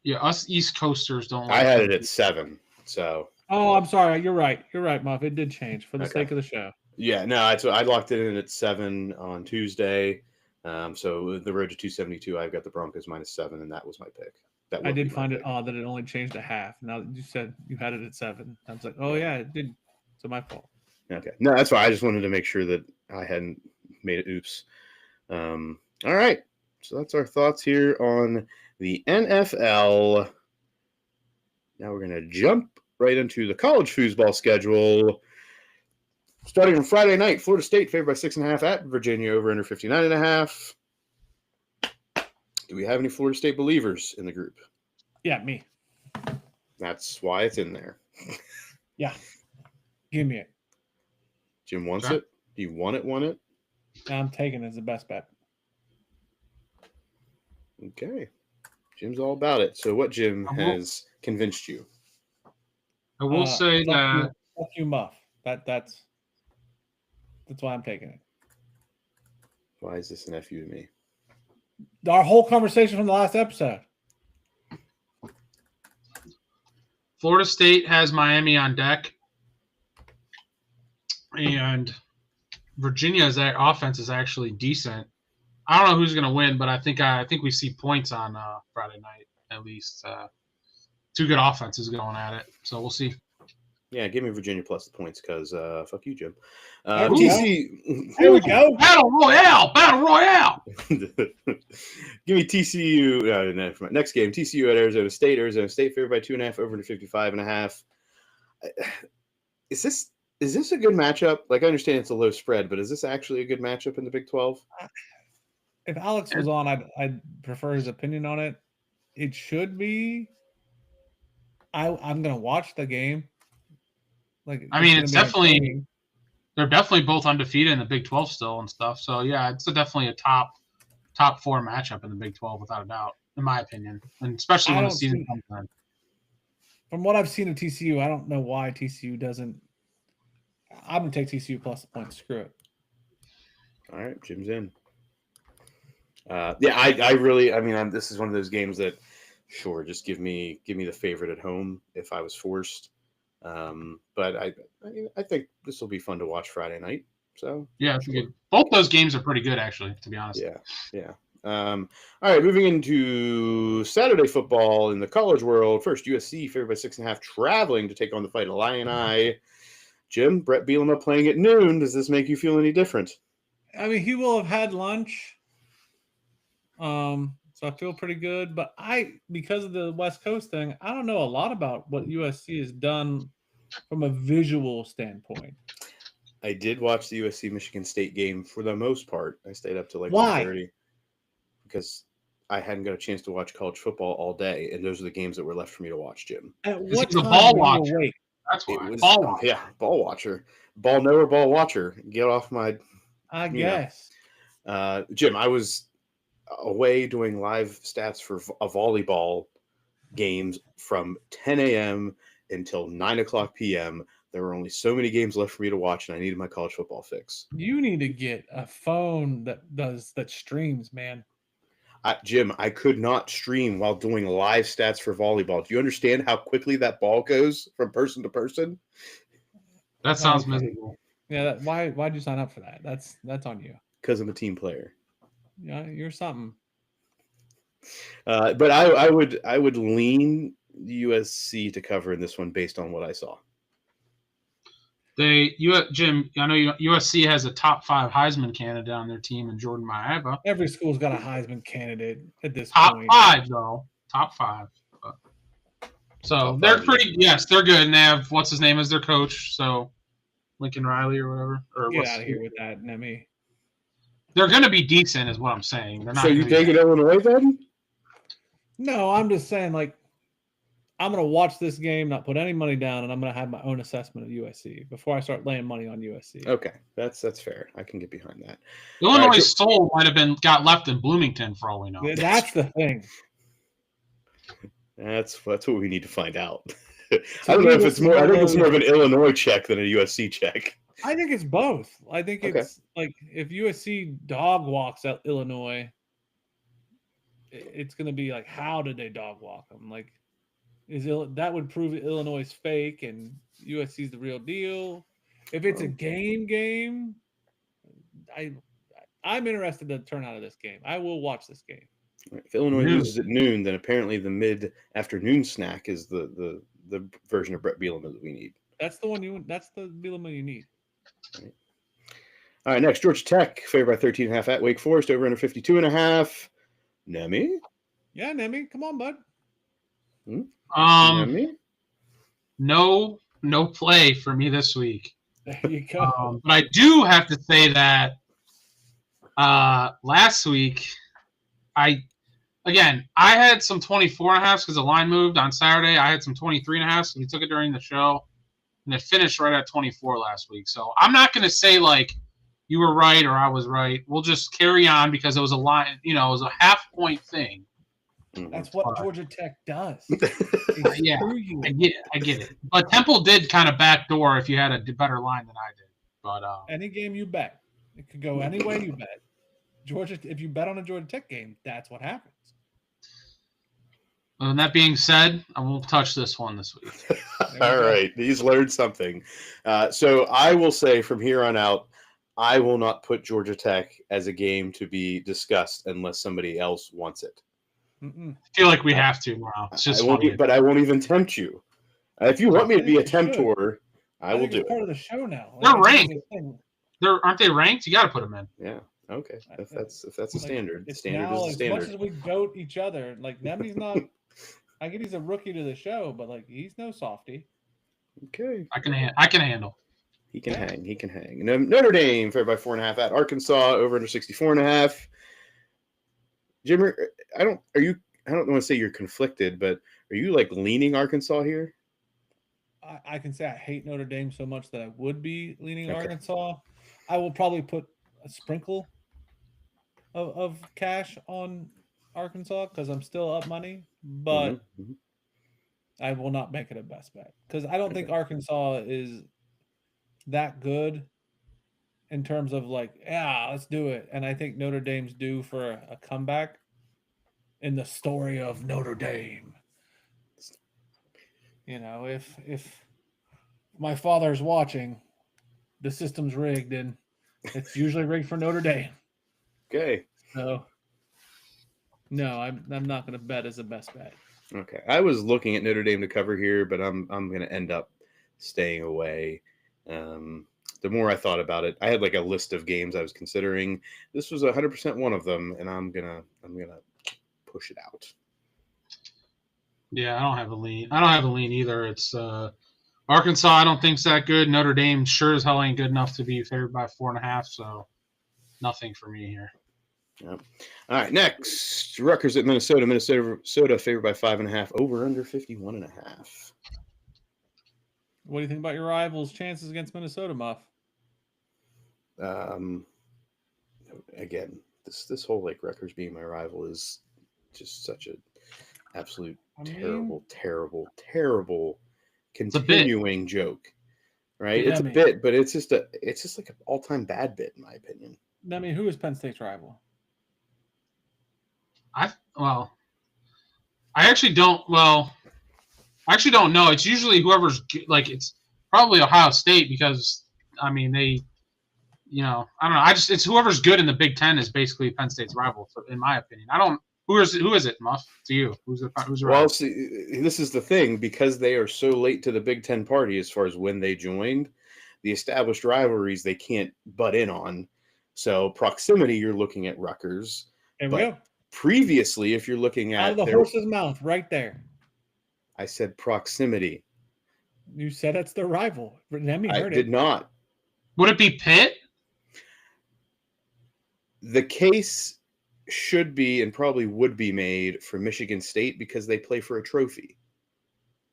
Yeah, us East Coasters don't. I had it at 7. So. Oh, I'm sorry. You're right. You're right, Muff. It did change for the sake of the show. Yeah, no, I locked it in at 7 on Tuesday. So the road to 272, I've got the Broncos -7, and that was my pick. I did find it odd that it only changed to half. Now that you said you had it at 7, I was like, oh yeah, it did. So my fault. Okay, no, that's fine. I just wanted to make sure that I hadn't made it. Oops. All right, so that's our thoughts here on the NFL. Now we're gonna jump right into the college foosball schedule. Starting on Friday night, Florida State favored by 6.5 at Virginia, over under 59.5. Do we have any Florida State believers in the group? Yeah, me. That's why it's in there. Yeah. Give me it. Jim wants it? Do you want it? I'm taking it as the best bet. Okay. Jim's all about it. So what, Jim, has convinced you? I will say that... Fuck you, Muff. That's why I'm taking it. Why is this an FU to me? Our whole conversation from the last episode. Florida State has Miami on deck, and Virginia's offense is actually decent. I don't know who's going to win, but I think we see points on Friday night at least. Two good offenses going at it, so we'll see. Yeah, give me Virginia plus the points because fuck you, Jim. TCU. There we go. Battle Royale. Give me TCU. Next game, TCU at Arizona State. Arizona State favored by 2.5, over to 55.5. Is this a good matchup? Like, I understand it's a low spread, but is this actually a good matchup in the Big 12? If Alex was on, I'd prefer his opinion on it. It should be. I'm gonna watch the game. It's definitely they're definitely both undefeated in the Big 12 still and stuff. So yeah, it's definitely a top 4 matchup in the Big 12 without a doubt, in my opinion, and especially when the season comes in. From what I've seen of TCU, I don't know why TCU doesn't. I'm gonna take TCU plus the points. Screw it. All right, Jim's in. I really. This is one of those games that, sure, just give me the favorite at home if I was forced. But I think this will be fun to watch Friday night. So yeah, both those games are pretty good, actually, to be honest. Yeah. All right, moving into Saturday football in the college world. First, USC favored by 6.5, traveling to take on the Fight Illini. Jim, Brett Bielema playing at noon. Does this make you feel any different? He will have had lunch. So I feel pretty good, but because of the West Coast thing, I don't know a lot about what USC has done from a visual standpoint. I did watch the USC Michigan State game for the most part. I stayed up to like 1:30 because I hadn't got a chance to watch college football all day, and those are the games that were left for me to watch, Jim. At what time ball watch? That's It why. was Ball watcher. yeah, ball watcher, ball knower, ball watcher. Get off my I you know. guess. Jim. I was away doing live stats for a volleyball games from 10 a.m. until 9 o'clock p.m. There were only so many games left for me to watch, and I needed my college football fix. You need to get a phone that streams, man. Jim, I could not stream while doing live stats for volleyball. Do you understand how quickly that ball goes from person to person? That sounds Okay. miserable. Yeah, why'd you sign up for that? That's on you. Because I'm a team player. Yeah, you're something. But I would lean USC to cover in this one based on what I saw. Jim, I know USC has a top 5 Heisman candidate on their team in Jordan Maeva. Every school's got a Heisman candidate at this Top point. 5 though, top 5. So Top they're 5, pretty. Yes, they're good. And they have what's his name as their coach. So Lincoln Riley or whatever. Or Get out of here with that, Neme. They're going to be decent, is what I'm saying. They're not. So you taking Illinois then? No, I'm just saying, like, I'm going to watch this game, not put any money down, and I'm going to have my own assessment of USC before I start laying money on USC. Okay, that's fair. I can get behind that. Illinois' Right, soul might have got left in Bloomington for all we know. That's the thing. That's what we need to find out. I don't know if it's more. I think it's more of an Illinois check than a USC check. I think it's both. I think Okay. it's like if USC dog walks out Illinois, it's going to be like, how did they dog walk them? Like, that would prove Illinois is fake and USC is the real deal. If it's a game, I'm interested in the turnout of this game. I will watch this game. If Illinois loses at noon, then apparently the mid-afternoon snack is the version of Brett Bielema that we need. That's the one that's the Bielema you need. All right, next, Georgia Tech, favored by 13.5 at Wake Forest, over under 52.5. Neme? Yeah, Neme, come on, bud. Neme? No play for me this week. There you go. But I do have to say that last week, I had some 24.5 because the line moved on Saturday. I had some 23.5, so we took it during the show, and it finished right at 24 last week. So I'm not going to say like you were right or I was right. We'll just carry on because it was a line, it was a half-point thing. That's what Georgia Tech does. Yeah, I get it. But Temple did kind of backdoor if you had a better line than I did. But any game you bet, it could go any way you bet. If you bet on a Georgia Tech game, that's what happens. And that being said, I won't touch this one this week. All right, he's learned something. So I will say from here on out, I will not put Georgia Tech as a game to be discussed unless somebody else wants it. Mm-mm. I feel like we have to now. It's just funny. But I won't even tempt you. If you want me to be a temptor, I will do it. Part of the show now. They're ranked. Aren't they ranked? You got to put them in. Yeah. Okay. If that's a standard, it's standard now, is a standard. As much as we goat each other, like Neme's not. I get he's a rookie to the show, but like he's no softy. Okay. I can handle. He can hang. He can hang. Notre Dame favored by 4.5 at Arkansas, over under 64.5. Jimmer, I don't want to say you're conflicted, but are you like leaning Arkansas here? I can say I hate Notre Dame so much that I would be leaning Arkansas. I will probably put a sprinkle of cash on Arkansas because I'm still up money, but I will not make it a best bet because I don't think Arkansas is that good in terms of like, yeah, let's do it. And I think Notre Dame's due for a comeback in the story of Notre Dame. If my father's watching, the system's rigged and it's usually rigged for Notre Dame. Okay. So no, I'm not going to bet as a best bet. Okay. I was looking at Notre Dame to cover here, but I'm going to end up staying away. The more I thought about it, I had like a list of games I was considering. This was 100% one of them, and I'm gonna push it out. Yeah, I don't have a lean either. It's Arkansas. I don't think's that good. Notre Dame sure as hell ain't good enough to be favored by 4.5. So nothing for me here. Yep. All right, next Rutgers at Minnesota. Minnesota favored by 5.5. Over under 51.5. What do you think about your rivals' chances against Minnesota, Muff? Again, this whole like Rutgers being my rival is just such a absolute terrible continuing joke. Right? It's a bit, but it's just like an all-time bad bit in my opinion. Neme, who is Penn State's rival? I actually don't know. It's usually whoever's like, it's probably Ohio State because I mean they, I don't know. It's whoever's good in the Big Ten is basically Penn State's rival, in my opinion. Who is it, Muff? To you, who's the rival? Well, see, this is the thing, because they are so late to the Big Ten party as far as when they joined, the established rivalries they can't butt in on. So proximity, you're looking at Rutgers. There we go. Previously, if you're looking at out of the horse's mouth, right there. I said proximity. You said that's their rival. Neme heard I did not. Would it be Pitt? The case should be and probably would be made for Michigan State because they play for a trophy,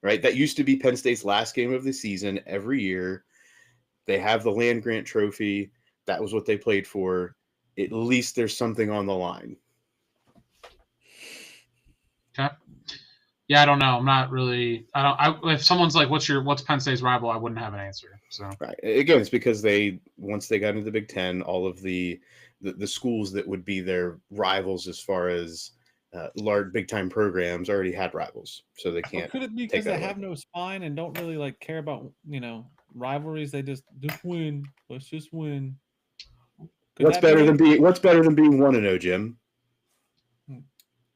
right? That used to be Penn State's last game of the season every year. They have the land grant trophy. That was what they played for. At least there's something on the line. Okay. Yeah, I don't know. I'm not really. If someone's like, "What's Penn State's rival?" I wouldn't have an answer. So right. Again, it's because once they got into the Big Ten, all of the schools that would be their rivals as far as large big time programs already had rivals, so they can't. Or could it be because they have no spine and don't really like care about rivalries? They just win. Let's just win. What's better than being 1-0, Jim?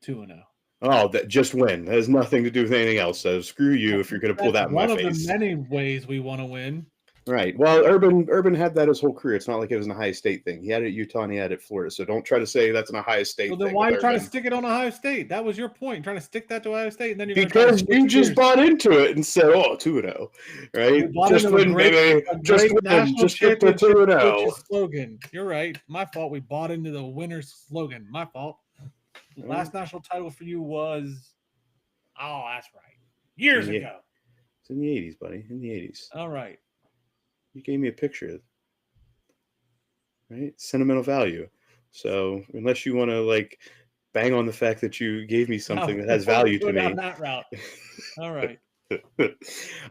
2-0. Oh, that just win. That has nothing to do with anything else. So screw you if you're going to pull that in my face. One of the many ways we want to win. Right. Well, Urban had that his whole career. It's not like it was an Ohio State thing. He had it at Utah and he had it at Florida. So don't try to say that's an Ohio State thing. Well, then why are you trying to stick it on Ohio State? That was your point. Trying to stick that to Ohio State, and then because you just bought into it and said, "Oh, 2-0, right? Just win, baby. Just win. Just get to 2-0." Slogan. You're right. My fault. We bought into the winner's slogan. My fault. The last national title for you was, that's right, years ago. It's in the 80s, buddy. In the 80s. All right. You gave me a picture, right? Sentimental value. So unless you want to bang on the fact that you gave me something that has value to me, down that route. All right. All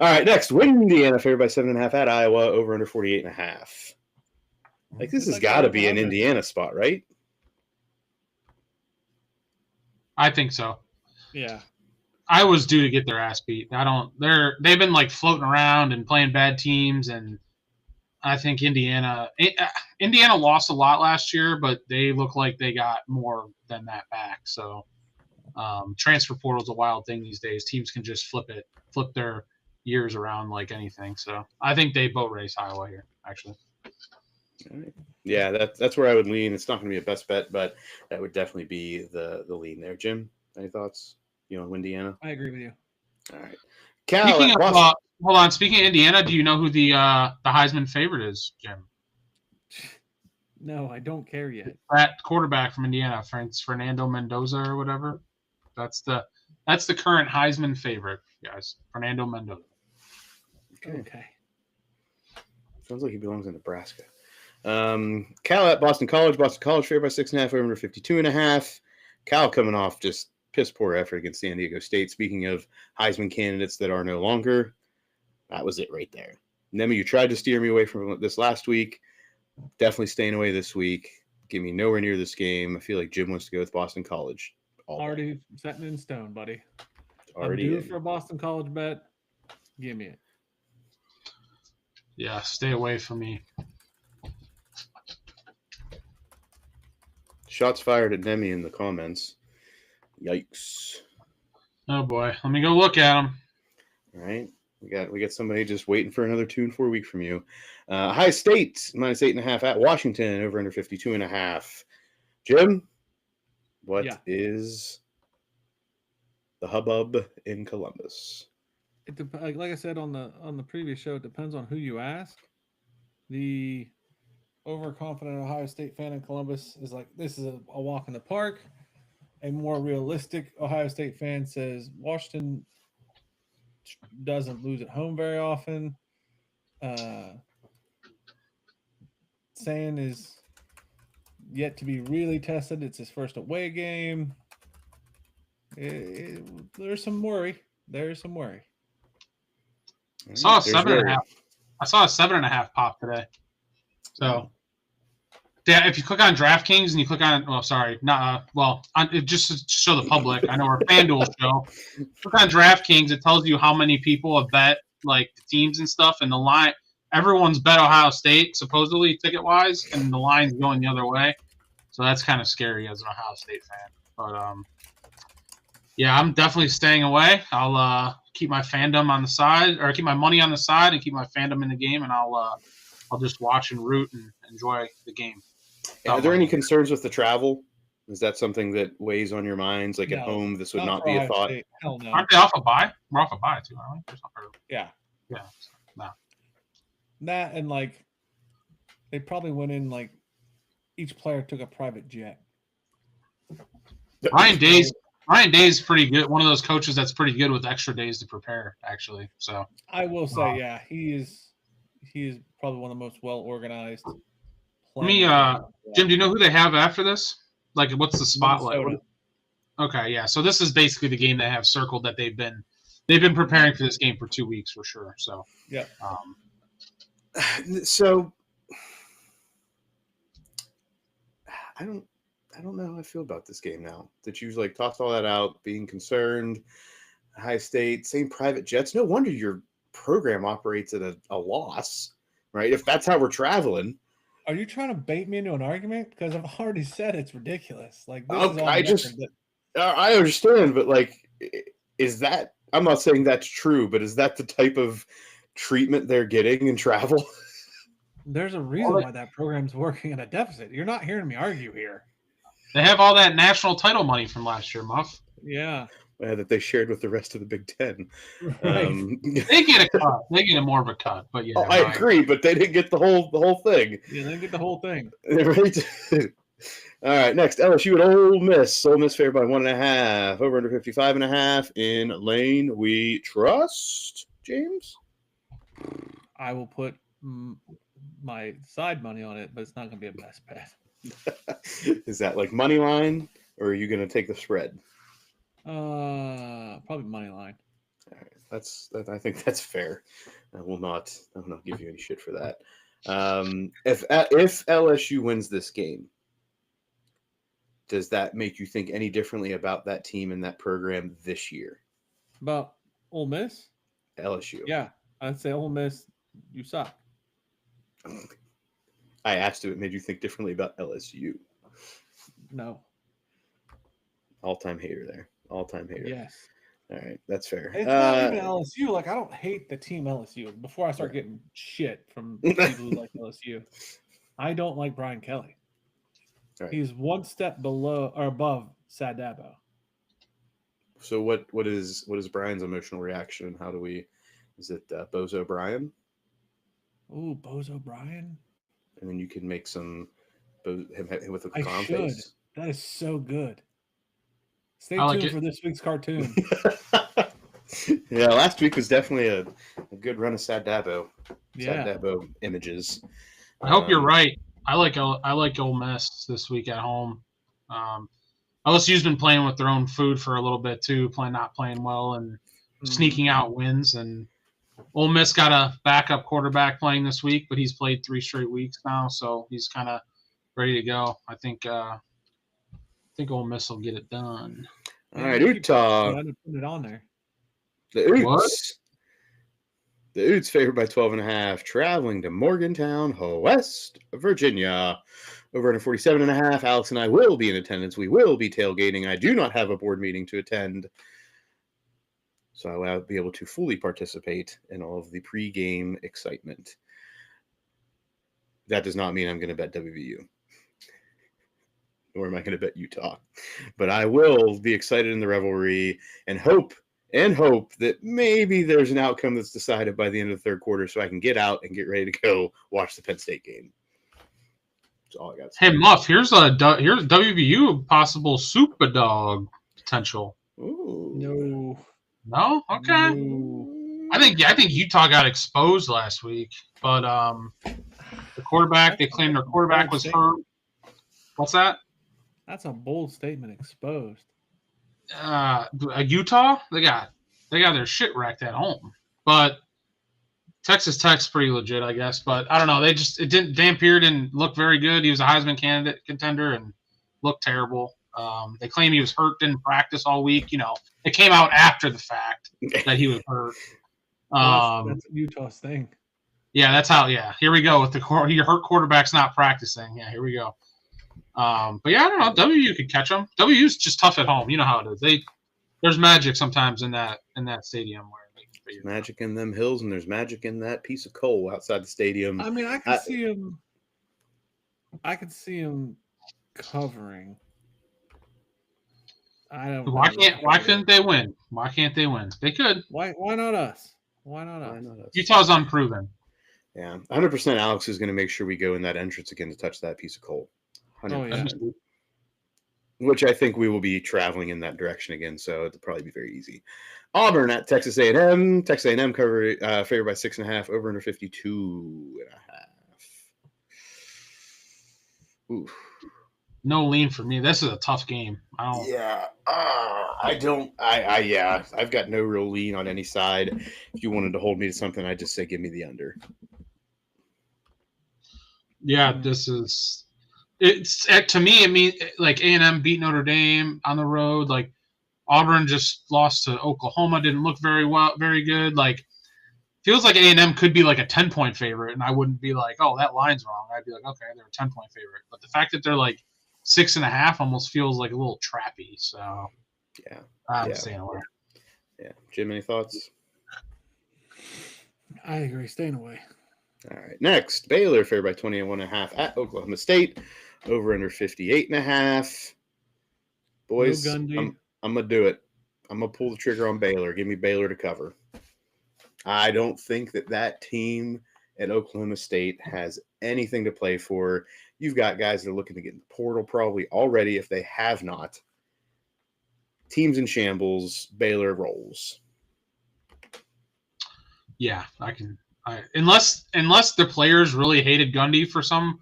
right. Next, Indiana favored by 7.5 at Iowa, over under 48.5. This has got to be an Indiana spot, right? I think so. Yeah. Iowa's due to get their ass beat. They've been floating around and playing bad teams, and I think Indiana lost a lot last year, but they look like they got more than that back. So transfer portal is a wild thing these days. Teams can just flip their years around like anything. So I think they boat race Iowa here, actually. All right. Yeah, that's where I would lean. It's not going to be a best bet, but that would definitely be the lean there. Jim, any thoughts? Indiana? I agree with you. All right. Cal, hold on. Speaking of Indiana, do you know who the Heisman favorite is, Jim? No, I don't care yet. That quarterback from Indiana, Fernando Mendoza or whatever. That's the current Heisman favorite, guys. Fernando Mendoza. Okay. Sounds like he belongs in Nebraska. Cal at Boston College. Boston College favored by 6.5, over under 52.5. Cal coming off just piss poor effort against San Diego State. Speaking of Heisman candidates that are no longer, that was it right there. Neme, you tried to steer me away from this last week. Definitely staying away this week. Get me nowhere near this game. I feel like Jim wants to go with Boston College. Already setting in stone, buddy. Already I'm due for a Boston College bet. Give me it. Yeah, stay away from me. Shots fired at Neme in the comments. Yikes. Oh boy, let me go look at them. All right, we got somebody just waiting for another 2-4 week from you. Ohio State -8.5 at Washington, over under 52.5. Jim, what is the hubbub in Columbus? Like I said on the previous show, it depends on who you ask. The overconfident Ohio State fan in Columbus is like, this is a walk in the park. A more realistic Ohio State fan says Washington doesn't lose at home very often. Saying is yet to be really tested. It's his first away game. There's some worry. There's some worry. I saw a 7.5. I saw a 7.5 pop today. So, yeah, if you click on DraftKings and you click on, just to show the public, I know our FanDuel show. Click on DraftKings, it tells you how many people have bet like the teams and stuff, and the line. Everyone's bet Ohio State supposedly ticket wise, and the line's going the other way. So that's kind of scary as an Ohio State fan. But yeah, I'm definitely staying away. I'll keep my fandom on the side, or keep my money on the side, and keep my fandom in the game, and I'll just watch and root and enjoy the game. Are there any concerns with the travel? Is that something that weighs on your minds? Like at home, this would not be a thought. Hell no. Aren't they off a bye? We're off a bye too, aren't we? Yeah. Yeah. No. That and like they probably went in like each player took a private jet. Ryan Day's pretty good. One of those coaches that's pretty good with extra days to prepare, actually. So I will say, yeah, he is probably one of the most well organized. Jim, do you know who they have after this? Like, what's the spotlight? Minnesota. Okay, yeah. So this is basically the game they have circled that they've been preparing for this game for 2 weeks for sure. So yeah. So I don't know how I feel about this game now. That you like tossed all that out, being concerned. High State, same private jets. No wonder your program operates at a loss, right? If that's how we're traveling. Are you trying to bait me into an argument? Because I've already said it's ridiculous. Like this I understand, but like, is that? I'm not saying that's true, but is that the type of treatment they're getting in travel? There's a reason why that program's working at a deficit. You're not hearing me argue here. They have all that national title money from last year, Muff. Yeah. That they shared with the rest of the Big Ten. Right. They get a cut. They get more of a cut, but yeah. I agree, but they didn't get the whole thing. Yeah, they didn't get the whole thing. Right. All right, next LSU at Ole Miss. Ole Miss favored by 1.5. Over under 55.5 in lane. We trust. James. I will put my side money on it, but it's not going to be a best bet. Is that like money line, or are you going to take the spread? Probably money line. All right, I think that's fair. I will not give you any shit for that. If LSU wins this game, does that make you think any differently about that team and that program this year? About Ole Miss? LSU. Yeah, I'd say Ole Miss, you suck. I asked you, it made you think differently about LSU. No. All-time hater there. All-time hater. Yes. All right, that's fair. It's not even LSU. Like, I don't hate the team LSU. Before I start getting shit from people who like LSU, I don't like Brian Kelly. Right. He's one step below or above Sad Dabo. So what is Brian's emotional reaction? How do we? Is it Bozo Brian? Ooh, Bozo Brian. And then you can make some him with a I clown should. face. That is so good. Stay like tuned for this week's cartoon. Yeah, last week was definitely a good run of Sad Dabo. Yeah. Sad Dabo images. I hope you're right. I like Ole Miss this week at home. LSU's been playing with their own food for a little bit too, not playing well and sneaking out wins. And Ole Miss got a backup quarterback playing this week, but he's played 3 straight weeks now, so he's kind of ready to go. I think Ole Miss will get it done. All right, Utah. I didn't put it on there. The Utes. The Utes favored by 12.5, traveling to Morgantown, West Virginia. Over under 47.5. Alex and I will be in attendance. We will be tailgating. I do not have a board meeting to attend, so I will be able to fully participate in all of the pregame excitement. That does not mean I'm going to bet WVU. Nor am I going to bet Utah. But I will be excited in the revelry and hope that maybe there's an outcome that's decided by the end of the third quarter so I can get out and get ready to go watch the Penn State game. That's all I got to say. Hey, Muff, here's WVU possible super dog potential. Ooh. No. No? Okay. No. I think Utah got exposed last week, but the quarterback, they claimed their quarterback was hurt. What's that? That's a bold statement. Exposed. Utah, they got their shit wrecked at home, but Texas Tech's pretty legit, I guess. But I don't know. Dampier didn't look very good. He was a Heisman candidate contender and looked terrible. They claim he was hurt, didn't practice all week. You know, it came out after the fact that he was hurt. That's Utah's thing. Yeah, that's how. Yeah, here we go with your hurt quarterback's not practicing. Yeah, here we go. But yeah, I don't know. WU could catch them. WU's just tough at home. You know how it is. There's magic sometimes in that stadium where there's magic in them hills, and there's magic in that piece of coal outside the stadium. I mean, I could see him. I could see him covering. I don't. Why couldn't they win? Why can't they win? They could. Why not us? Why not us? Utah's unproven. Yeah, 100%. Alex is going to make sure we go in that entrance again to touch that piece of coal. 100%. Oh yeah. Which I think we will be traveling in that direction again, so it'll probably be very easy. Auburn at Texas A&M. Texas A&M cover favored by 6.5, over under 52.5. Oof. No lean for me. This is a tough game. Yeah, I've got no real lean on any side. If you wanted to hold me to something, I'd just say give me the under. Yeah, it's to me. I mean, like A&M beat Notre Dame on the road. Like Auburn just lost to Oklahoma. Didn't look very good. Like feels like A&M could be like a 10-point favorite, and I wouldn't be like, oh, that line's wrong. I'd be like, okay, they're a 10-point favorite. But the fact that they're like 6.5 almost feels like a little trappy. So yeah, I'm staying away. Yeah, Jim, any thoughts? I agree, staying away. All right, next Baylor favored by 21.5 at Oklahoma State, over under 58.5. Boys, no Gundy. I'm gonna do it. I'm gonna pull the trigger on Baylor. Give me Baylor to cover. I don't think that team at Oklahoma State has anything to play for. You've got guys that are looking to get in the portal probably already if they have not. Teams in shambles. Baylor rolls. Yeah, unless the players really hated Gundy for some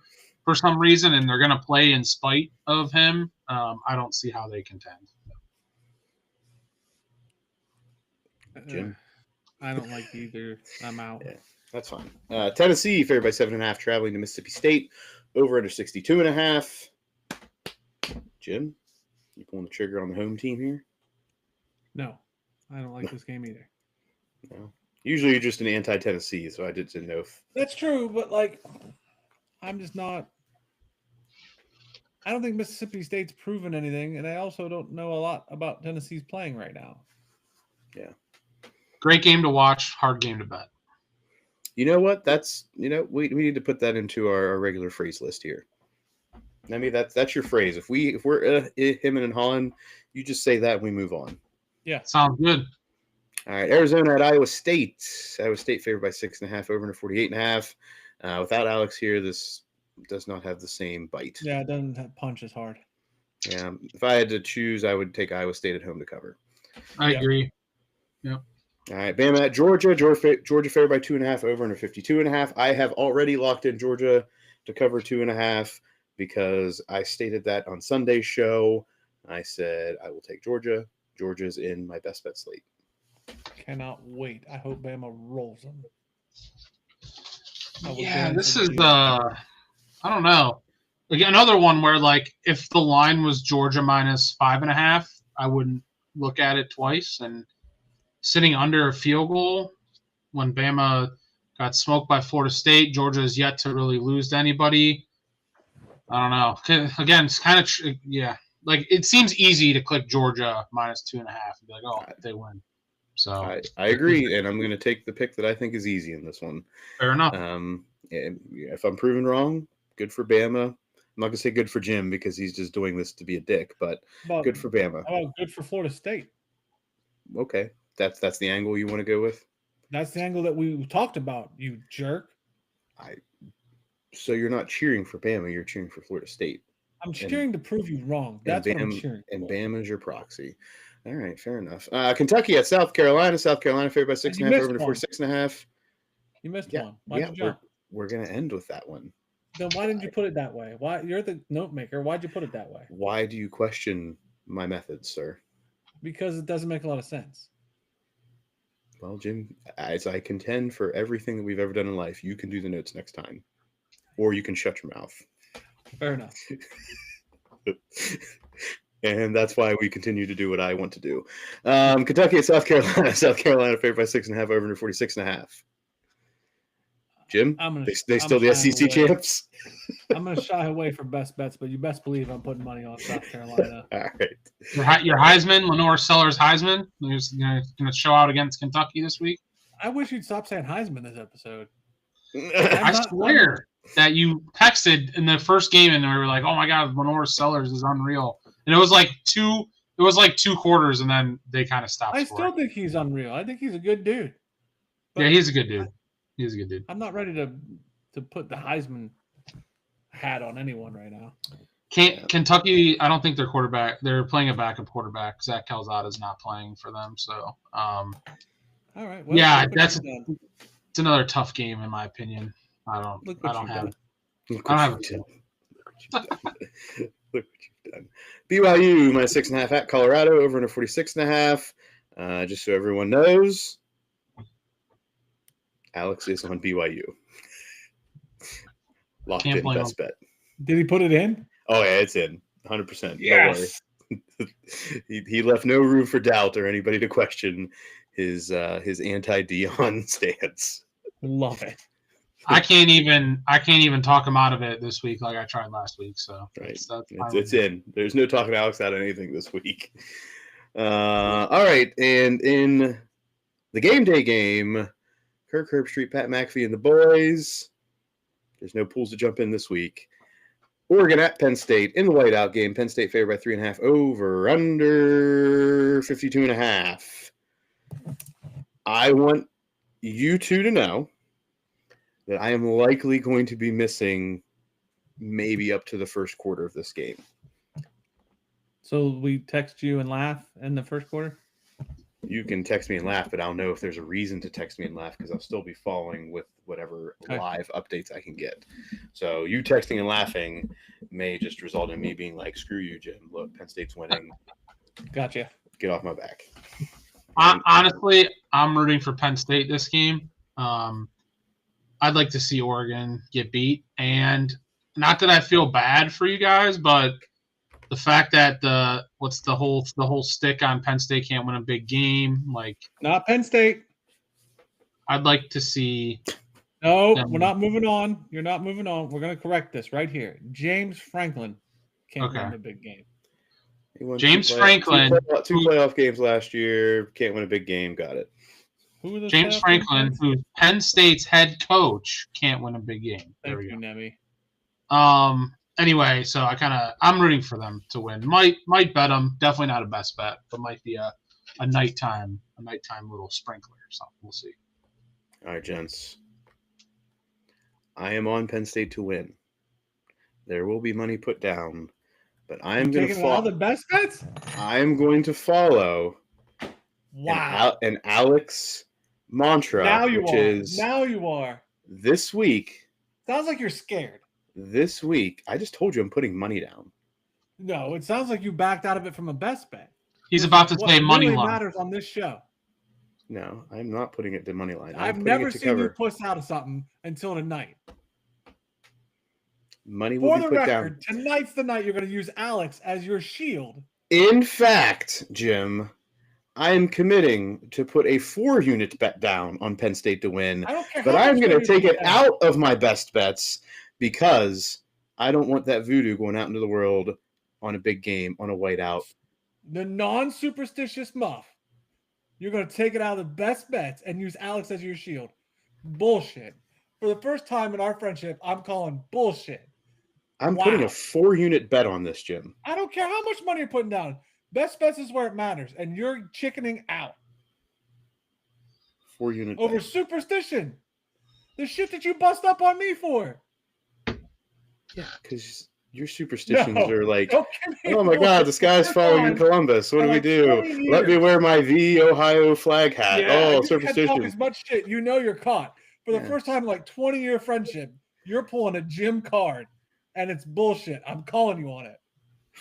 reason and they're going to play in spite of him, I don't see how they contend. Jim? I don't like either. I'm out. Yeah, that's fine. Tennessee favored by 7.5, traveling to Mississippi State, over under 62.5. Jim, you pulling the trigger on the home team here? No, I don't like this game either. No. Usually you're just an anti-Tennessee, so I didn't know if... That's true, but like, I'm just not... I don't think Mississippi State's proven anything, and I also don't know a lot about Tennessee's playing right now. Yeah. Great game to watch, hard game to bet. You know what? That's, we need to put that into our regular phrase list here. I mean, that's your phrase. If we're him and Holland, you just say that and we move on. Yeah. Sounds good. All right, Arizona at Iowa State. Iowa State favored by 6.5, over under 48.5. Without Alex here, this does not have the same bite. Yeah, it doesn't punch as hard. Yeah, if I had to choose, I would take Iowa State at home to cover. I agree. Yep. All right, Bama at Georgia. Georgia favored by 2.5, over under 52.5. I have already locked in Georgia to cover 2.5 because I stated that on Sunday's show. I said I will take Georgia. Georgia's in my best bet slate. Cannot wait. I hope Bama rolls them. Yeah, this is I don't know. Again, another one where like if the line was Georgia minus 5.5, I wouldn't look at it twice. And sitting under a field goal when Bama got smoked by Florida State, Georgia is yet to really lose to anybody. I don't know. Again, it's kind of like it seems easy to click Georgia minus 2.5 and be like, oh, they win. So I agree, and I'm going to take the pick that I think is easy in this one. Fair enough. And if I'm proven wrong, good for Bama. I'm not going to say good for Jim because he's just doing this to be a dick, but good for Bama. Oh, good for Florida State. Okay, that's the angle you want to go with? That's the angle that we talked about, you jerk. So you're not cheering for Bama, you're cheering for Florida State. I'm cheering to prove you wrong. That's what I'm cheering for. And Bama's your proxy. All right, fair enough. Kentucky at South Carolina. South Carolina favored by 6.5 over to 46.5. You missed Yeah, one. Why'd you jump? We're gonna end with that one. Then why didn't you put it that way? Why you're the note maker? Why'd you put it that way? Why do you question my methods, sir? Because it doesn't make a lot of sense. Well, Jim, as I contend for everything that we've ever done in life, you can do the notes next time, or you can shut your mouth. Fair enough. And that's why we continue to do what I want to do. Kentucky at South Carolina. South Carolina favored by 6.5 over under 46.5. Jim, they still the SEC champs. I'm going to shy away from best bets, but you best believe I'm putting money on South Carolina. All right. Your Heisman, Lenore Sellers Heisman, who's going to show out against Kentucky this week. I wish you'd stop saying Heisman this episode. I swear that you texted in the first game and we were like, "Oh my God, Lenore Sellers is unreal," and it was like two quarters, and then they kind of stopped. I still think he's unreal. I think he's a good dude. Yeah, he's a good dude. He's a good dude. I'm not ready to put the Heisman hat on anyone right now. Kentucky, I don't think their quarterback. They're playing a backup quarterback. Zach Calzada is not playing for them, so. All right. Well, yeah, it's another tough game in my opinion. I don't have it. Look what you've done. BYU minus 6.5 at Colorado over under 46.5. Just so everyone knows, Alex is on BYU. Locked in best bet. Did he put it in? Oh yeah, it's in 100%. Yes. He left no room for doubt or anybody to question his anti-Dion stance. Love it. I can't even talk him out of it this week like I tried last week. So right, it's in. There's no talking Alex out of anything this week. All right, and in the game day game, Kirk Herbstreit, Pat McAfee, and the boys. There's no pools to jump in this week. Oregon at Penn State in the whiteout game. Penn State favored by 3.5 over under 52.5. I want you two to know that I am likely going to be missing maybe up to the first quarter of this game. So we text you and laugh in the first quarter? You can text me and laugh, but I'll know if there's a reason to text me and laugh because I'll still be following with whatever live updates I can get. So you texting and laughing may just result in me being like, screw you, Jim. Look, Penn State's winning. Gotcha. Get off my back. Honestly, I'm rooting for Penn State this game. I'd like to see Oregon get beat. And not that I feel bad for you guys, but the fact that the whole stick on Penn State can't win a big game, like not Penn State. I'd like to see. No, we're not moving on. You're not moving on. We're going to correct this right here. James Franklin can't win a big game. James Franklin, two playoff games last year, can't win a big game. Got it. James Franklin, who's Penn State's head coach, can't win a big game. Thank you, Neme. Anyway, so I'm rooting for them to win. Might bet them. Definitely not a best bet, but might be a nighttime little sprinkler or something. We'll see. All right, gents. I am on Penn State to win. There will be money put down, but I'm going to follow the best bets. I'm going to follow. Wow. An Alex mantra. Now you are. This week. Sounds like you're scared. This week, I just told you I'm putting money down. No, it sounds like you backed out of it from a best bet. He's about to say money line. What really matters on this show. No, I'm not putting it to money line. I've never seen you push out of something until tonight. Money will be put down. Tonight's the night you're going to use Alex as your shield. In fact, Jim, I am committing to put a 4-unit bet down on Penn State to win. I don't care. But I'm going to take it out of my best bets because I don't want that voodoo going out into the world on a big game, on a whiteout. The non-superstitious Muff. You're going to take it out of the best bets and use Alex as your shield. Bullshit. For the first time in our friendship, I'm calling bullshit. I'm putting a 4-unit bet on this, Jim. I don't care how much money you're putting down. Best bets is where it matters, and you're chickening out. 4-unit over bet. Superstition. The shit that you bust up on me for. Yeah, because Your superstitions are like, don't give me oh my God, the sky's falling in Columbus. What do we do? Let me wear my The Ohio flag hat. Yeah, Oh, you can't talk superstition. as much shit. You know you're caught. For the first time in like 20-year friendship, you're pulling a Jim card, and it's bullshit. I'm calling you on it.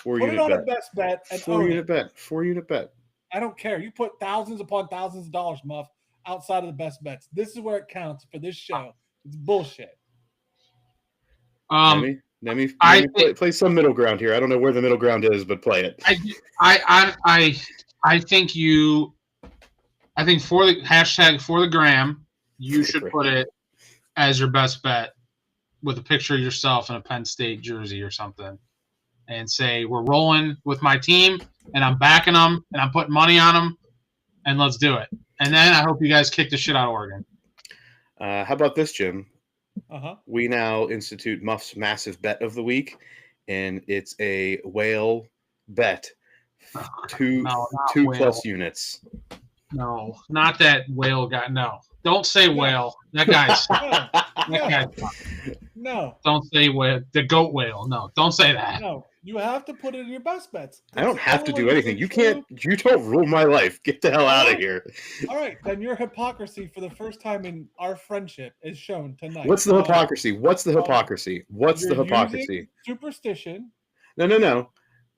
Put it on a best bet and For you to bet. I don't care. You put thousands upon thousands of dollars, Muff, outside of the best bets. This is where it counts for this show. It's bullshit. Neme, play some middle ground here. I don't know where the middle ground is, but play it. I think for the hashtag for the gram, you should put it as your best bet with a picture of yourself in a Penn State jersey or something, and say we're rolling with my team and I'm backing them and I'm putting money on them, and let's do it. And then I hope you guys kick the shit out of Oregon. How about this, Jim? Uh-huh. We now institute Muff's massive bet of the week, and it's a whale bet. Two plus units. No, not that whale guy. No, don't say whale. That guy's. No. Don't say whale. The goat whale. No, don't say that. No, you have to put it in your best bets. I don't have to do anything. You can't. You don't rule my life. Get the hell out of here. All right, then your hypocrisy for the first time in our friendship is shown tonight. What's the hypocrisy? What's the hypocrisy? What's the hypocrisy? Superstition. No.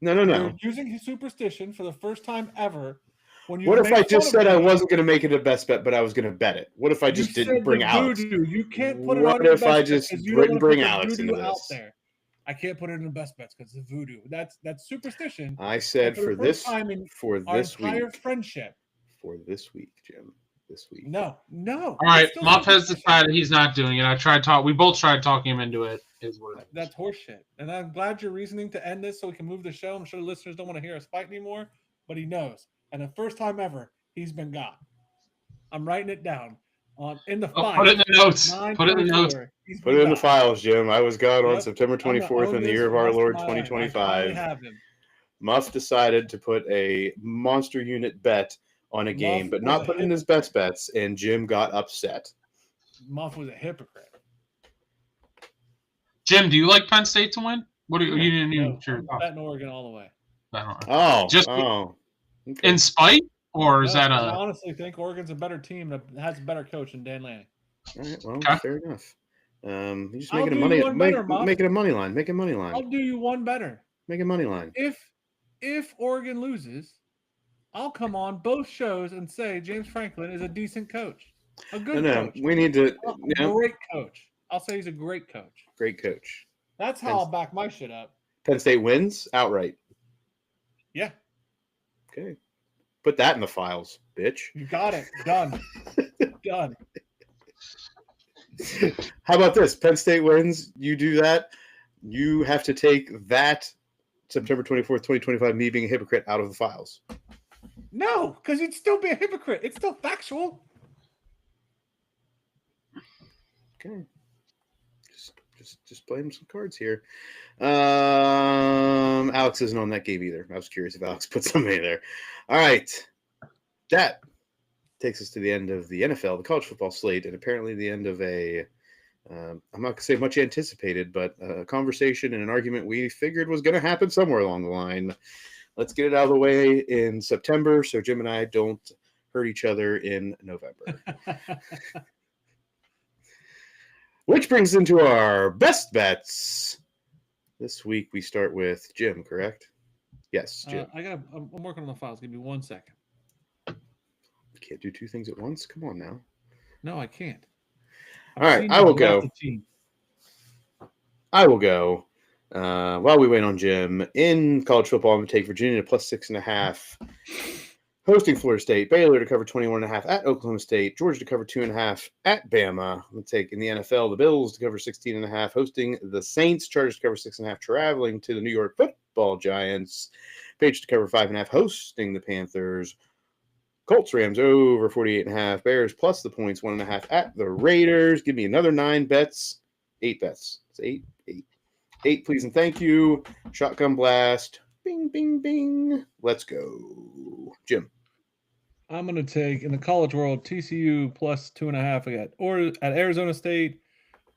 You're using superstition for the first time ever. What if I just said I wasn't going to make it a best bet, but I was going to bet it? What if I just didn't bring Alex? You can't put it on What if I just didn't bring Alex into this? I can't put it in the best bets because it's voodoo. That's superstition. I said for this entire friendship. For this week, Jim. This week. No. All right, Muff has decided he's not doing it. We both tried talking him into it. That's horseshit. And I'm glad you're reasoning to end this so we can move the show. I'm sure the listeners don't want to hear us fight anymore, but he knows. And the first time ever, he's been got. I'm writing it down in the files. Put it in the notes. Put it in the notes. Put it in the files, Jim. I was gone on September 24th in the year of our Lord 2025. Muff decided to put a monster unit bet on a game, but not put it in his best bets, and Jim got upset. Muff was a hypocrite. Jim, do you like Penn State to win? What do you didn't even sure? I'm betting Oregon all the way. Okay. In spite, or is that I honestly think Oregon's a better team that has a better coach than Dan Lanning. All right, well, fair enough. You just make it a money line. Make a money line. I'll do you one better. Make a money line. If Oregon loses, I'll come on both shows and say James Franklin is a decent coach. A good coach. We need to great coach. I'll say he's a great coach. Great coach. That's how I'll back my shit up. Penn State wins outright. Yeah. Okay. Put that in the files, bitch. You got it. Done. Done. How about this? Penn State wins. You do that. You have to take that September 24th, 2025, me being a hypocrite out of the files. No, because you'd still be a hypocrite. It's still factual. Okay. Just playing some cards here. Alex isn't on that game either. I was curious if Alex put somebody there. All right. That takes us to the end of the NFL, the college football slate, and apparently the end of I'm not going to say much anticipated, but a conversation and an argument we figured was going to happen somewhere along the line. Let's get it out of the way in September so Jim and I don't hurt each other in November. Which brings into our best bets. This week we start with Jim, correct? Yes, Jim. I'm working on the files. Give me 1 second. You can't do two things at once? Come on now. No, I can't. All right, I will go. While we wait on Jim, in college football, I'm going to take Virginia to plus 6.5. Hosting Florida State, Baylor to cover 21.5 at Oklahoma State, Georgia to cover 2.5 at Bama. I'm going to take in the NFL, the Bills to cover 16.5, hosting the Saints, Chargers to cover 6.5, traveling to the New York Football Giants, Patriots to cover 5.5, hosting the Panthers, Colts, Rams over 48.5, Bears plus the points 1.5 at the Raiders. Give me another 9 bets, 8 bets. It's 8, please and thank you. Shotgun blast. Bing, bing, bing. Let's go. Jim. I'm going to take, in the college world, TCU plus 2.5 at Arizona State,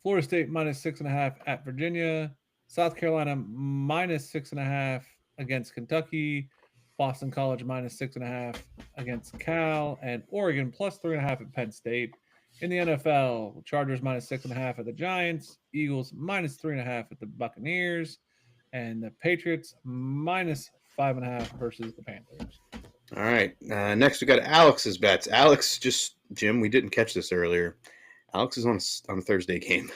Florida State minus 6.5 at Virginia, South Carolina -6.5 against Kentucky. Boston College -6.5 against Cal, and Oregon +3.5 at Penn State. In the NFL, Chargers -6.5 at the Giants, Eagles -3.5 at the Buccaneers, and the Patriots -5.5 versus the Panthers. All right. Next, we got Alex's bets. Alex, Jim, we didn't catch this earlier. Alex is on a Thursday game.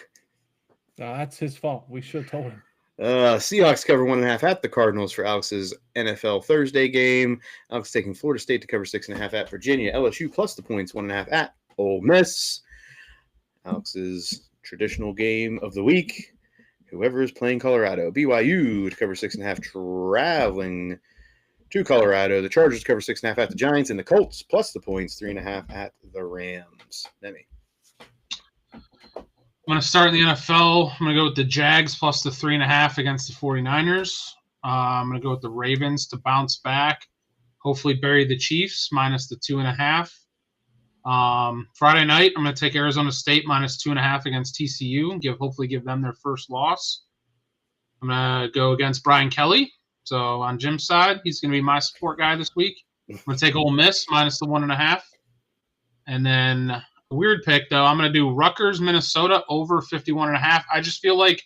That's his fault. We should have told him. Seahawks cover 1.5 at the Cardinals for Alex's NFL Thursday game. Alex taking Florida State to cover 6.5 at Virginia. LSU plus the points 1.5 at Ole Miss. Alex's traditional game of the week. Whoever is playing Colorado. BYU to cover 6.5 traveling to Colorado. The Chargers cover 6.5 at the Giants, and the Colts plus the points 3.5 at the Rams. Neme. I'm going to start in the NFL. I'm going to go with the Jags plus the 3.5 against the 49ers. I'm going to go with the Ravens to bounce back. Hopefully bury the Chiefs minus the 2.5. Friday night, I'm going to take Arizona State minus 2.5 against TCU and hopefully give them their first loss. I'm going to go against Brian Kelly. So on Jim's side, he's going to be my support guy this week. I'm going to take Ole Miss minus the 1.5. And then weird pick, though. I'm going to do Rutgers, Minnesota over 51.5. I just feel like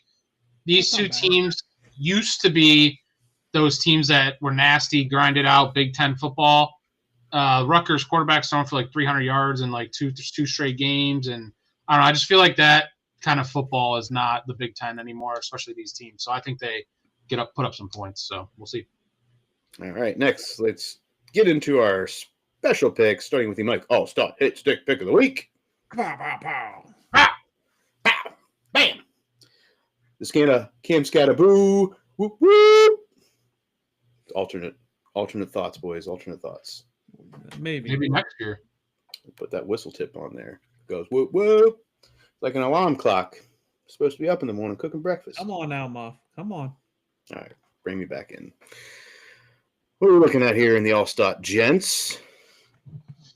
these two teams used to be those teams that were nasty, grinded out, Big Ten football. Rutgers quarterback's thrown for like 300 yards in like two straight games. And I don't know. I just feel like that kind of football is not the Big Ten anymore, especially these teams. So I think they put up some points. So we'll see. All right. Next, let's get into our special picks, starting with the Mike All-Star Hit Stick Pick of the Week. Pow, pow, pow. Pow, pow, bam. The Cam Scattaboo. Whoop, whoop. Alternate thoughts, boys. Alternate thoughts. Maybe next year. Put that whistle tip on there. It goes whoop, whoop. It's like an alarm clock. Supposed to be up in the morning cooking breakfast. Come on now, Muff. Come on. All right. Bring me back in. What are we looking at here in the All-Star gents?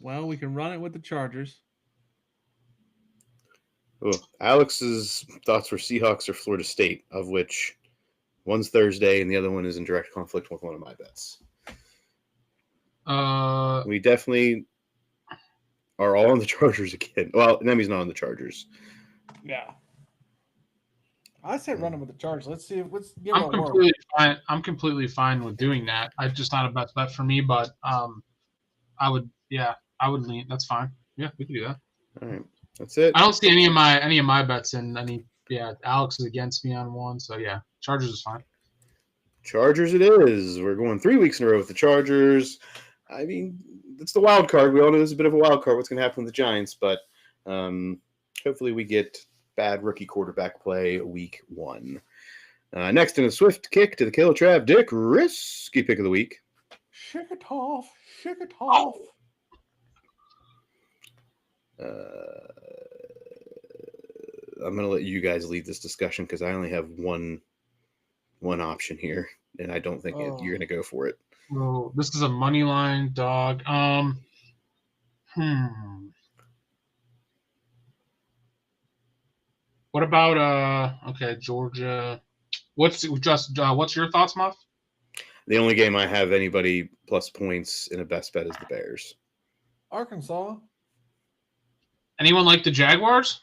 Well, we can run it with the Chargers. Oh, Alex's thoughts were Seahawks or Florida State, of which one's Thursday and the other one is in direct conflict with one of my bets. We definitely are all on the Chargers again. Well, Neme's not on the Chargers. Yeah. I say run it with the Chargers. Let's give it I'm a completely fine. I'm completely fine with doing that. I'm just not a best bet for me, but I would lean. That's fine. Yeah, we can do that. All right. That's it. I don't see any of my bets in any. Yeah, Alex is against me on one, so yeah, Chargers is fine. Chargers it is. We're going 3 weeks in a row with the Chargers. I mean, it's the wild card. We all know this is a bit of a wild card. What's going to happen with the Giants, but hopefully we get bad rookie quarterback play week 1. Next in a swift kick to the Killer Trav Dick risky pick of the week. Shake it off. Shake it off. I'm going to let you guys lead this discussion because I only have one option here, and I don't think you're going to go for it. Oh, this is a money line dog. What about Georgia? What's your thoughts, Muff? The only game I have anybody plus points in a best bet is the Bears. Arkansas. Anyone like the Jaguars?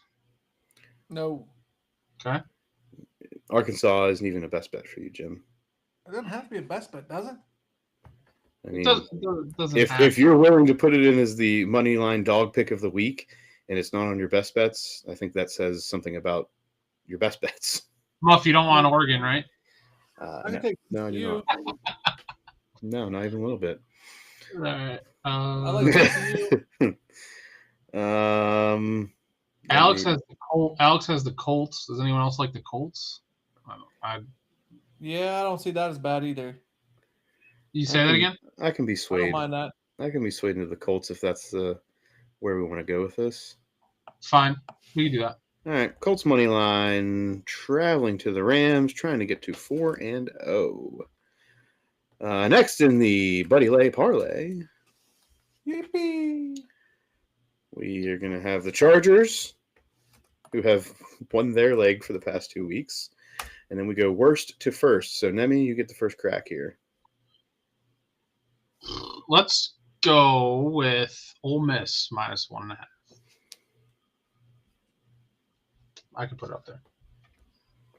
No. Okay. Arkansas isn't even a best bet for you, Jim. It doesn't have to be a best bet, does it? I mean, doesn't if you're willing to put it in as the money line dog pick of the week and it's not on your best bets, I think that says something about your best bets. Muff, you don't want Oregon, right? No, I do not. No, not even a little bit. All right. I like TCU. Alex has the Colts. Does anyone else like the Colts? Yeah, I don't see that as bad either. You say that again? I can be swayed. I don't mind that. I can be swayed into the Colts if that's where we want to go with this. Fine. We can do that. All right. Colts money line traveling to the Rams, trying to get to 4-0. Next in the Buddy Lay parlay. Yippee! We are going to have the Chargers, who have won their leg for the past 2 weeks, and then we go worst to first. So Neme, you get the first crack here. Let's go with Ole Miss -1.5. I can put it up there.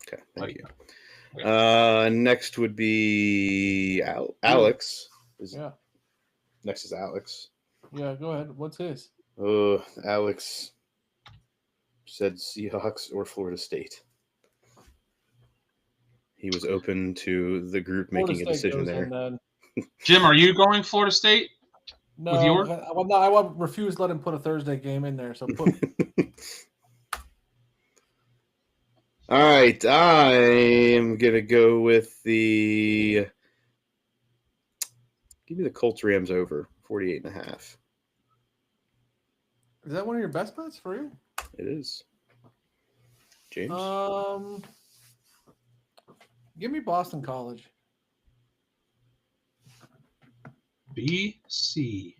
Okay, thank you. Next would be Alex. Yeah. Next is Alex. Yeah, go ahead. What's his? Alex said Seahawks or Florida State. He was open to the group making a decision there. Jim, are you going Florida State? No, with yours? I will refuse to let him put a Thursday game in there. So put. All right, I am gonna go with the. Give me the Colts Rams over 48.5. Is that one of your best bets for you? It is. James. Give me Boston College. BC.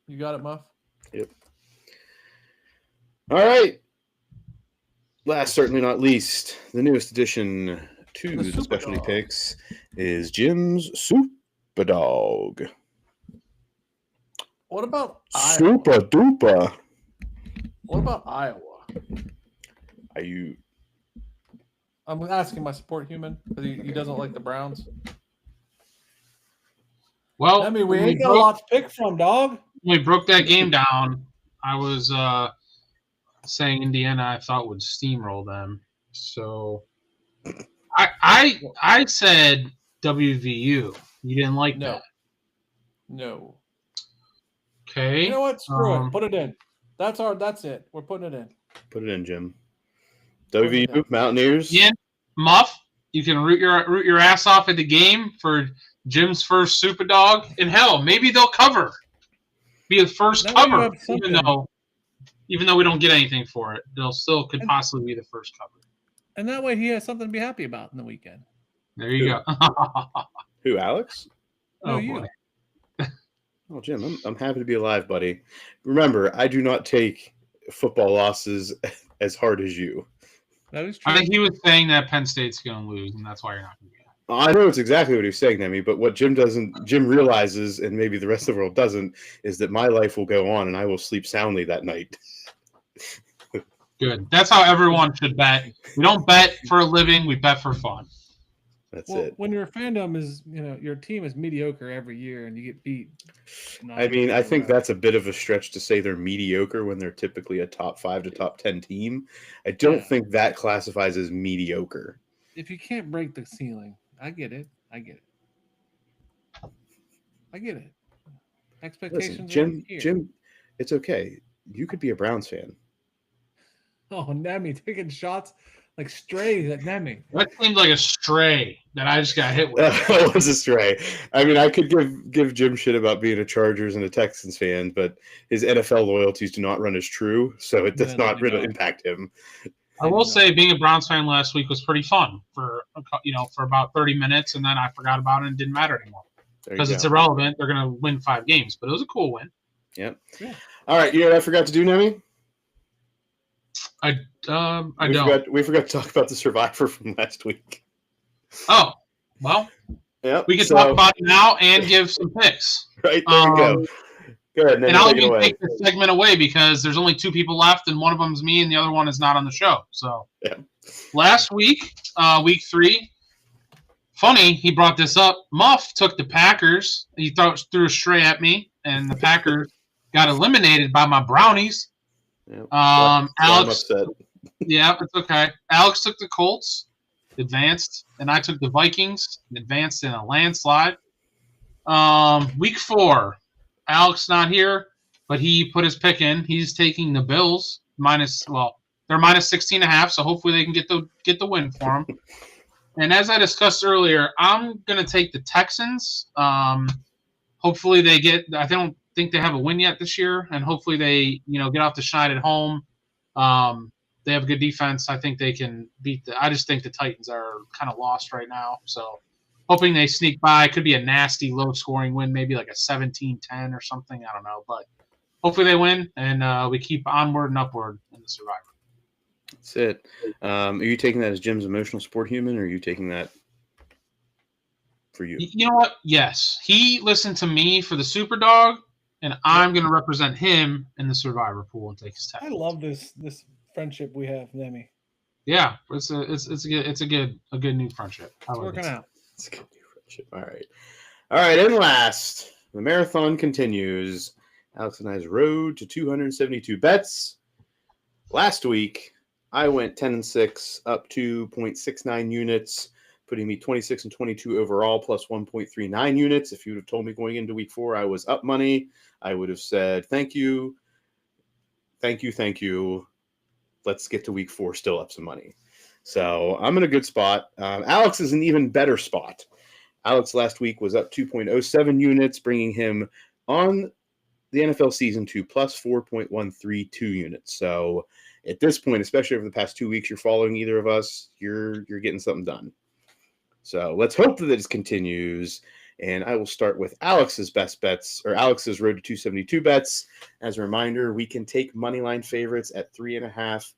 You got it, Muff? Yep. All right. Last, certainly not least, the newest addition to the specialty picks is Jim's Super Dog. What about Super Iowa? Duper? What about Iowa? Are you? I'm asking my support human because he doesn't like the Browns. Well, I mean, we ain't got a lot to pick from, dog. When we broke that game down, I was saying Indiana I thought would steamroll them. So I said WVU. You didn't like that? No. Okay. You know what? Screw it. Put it in. That's it. We're putting it in. Put it in, Jim. WVU Mountaineers. Yeah, Muff. You can root your ass off at the game for Jim's first Super Dog. And hell, maybe they'll cover. Be the first cover, even though we don't get anything for it. They'll still could possibly be the first cover. And that way he has something to be happy about in the weekend. There you go. Who, Alex? No, you. Boy. Oh, Jim, I'm happy to be alive, buddy. Remember, I do not take football losses as hard as you. That is true. I think he was saying that Penn State's going to lose, and that's why you're not going to be. I know it's exactly what he's saying, Neme, but what Jim realizes, and maybe the rest of the world doesn't, is that my life will go on and I will sleep soundly that night. Good. That's how everyone should bet. We don't bet for a living. We bet for fun. That's it. When your fandom is, your team is mediocre every year and you get beat. I mean, I think that's a bit of a stretch to say they're mediocre when they're typically a top 5 to top 10 team. I don't think that classifies as mediocre. If you can't break the ceiling, I get it. Expectations. Listen, Jim, it's okay. You could be a Browns fan. Oh, Neme taking shots like strays at Neme. That seems like a stray that I just got hit with. That was a stray. I mean, I could give Jim shit about being a Chargers and a Texans fan, but his NFL loyalties do not run as true, so it does not really impact him. I will say being a Browns fan last week was pretty fun for about 30 minutes, and then I forgot about it and it didn't matter anymore because it's irrelevant. They're going to win 5 games, but it was a cool win. Yep. Yeah. All right, you know what I forgot to do, Neme? I don't. We forgot to talk about the Survivor from last week. Oh, well, we can talk about it now and give some picks. Right, there you go. Go ahead, and I'll even take this segment away because there's only 2 people left, and one of them is me, and the other one is not on the show. So, last week, week 3, funny, he brought this up. Muff took the Packers. He threw a stray at me, and the Packers got eliminated by my Brownies. Yep. Alex, yeah, it's okay. Alex took the Colts, advanced, and I took the Vikings, advanced in a landslide. Week 4. Alex not here, but he put his pick in. He's taking the Bills they're minus 16.5, so hopefully they can get the win for him. And as I discussed earlier, I'm gonna take the Texans. Hopefully they get. I don't think they have a win yet this year, and hopefully they get off the schneid at home. They have a good defense. I think they can beat I just think the Titans are kind of lost right now, so. Hoping they sneak by. Could be a nasty, low-scoring win, maybe like a 17-10 or something. I don't know. But hopefully they win, and we keep onward and upward in the Survivor. That's it. Are you taking that as Jim's emotional sport human, or are you taking that for you? You know what? Yes. He listened to me for the Super Dog, and I'm going to represent him in the Survivor pool and take his tag. I love this friendship we have, Neme. Yeah, it's a good new friendship. It's working out. It's a good new friendship. All right. And last, the marathon continues. Alex and I's road to 272 bets. Last week, I went 10-6, up 2.69 units, putting me 26-22 overall, plus 1.39 units. If you would have told me going into week 4 I was up money, I would have said thank you. Let's get to week 4, still up some money. So I'm in a good spot. Alex is an even better spot. Alex last week was up 2.07 units, bringing him on the NFL season to plus 4.132 units. So at this point, especially over the past 2 weeks, you're following either of us, you're getting something done. So let's hope that this continues. And I will start with Alex's best bets, or Alex's road to 272 bets. As a reminder, we can take moneyline favorites at 3.5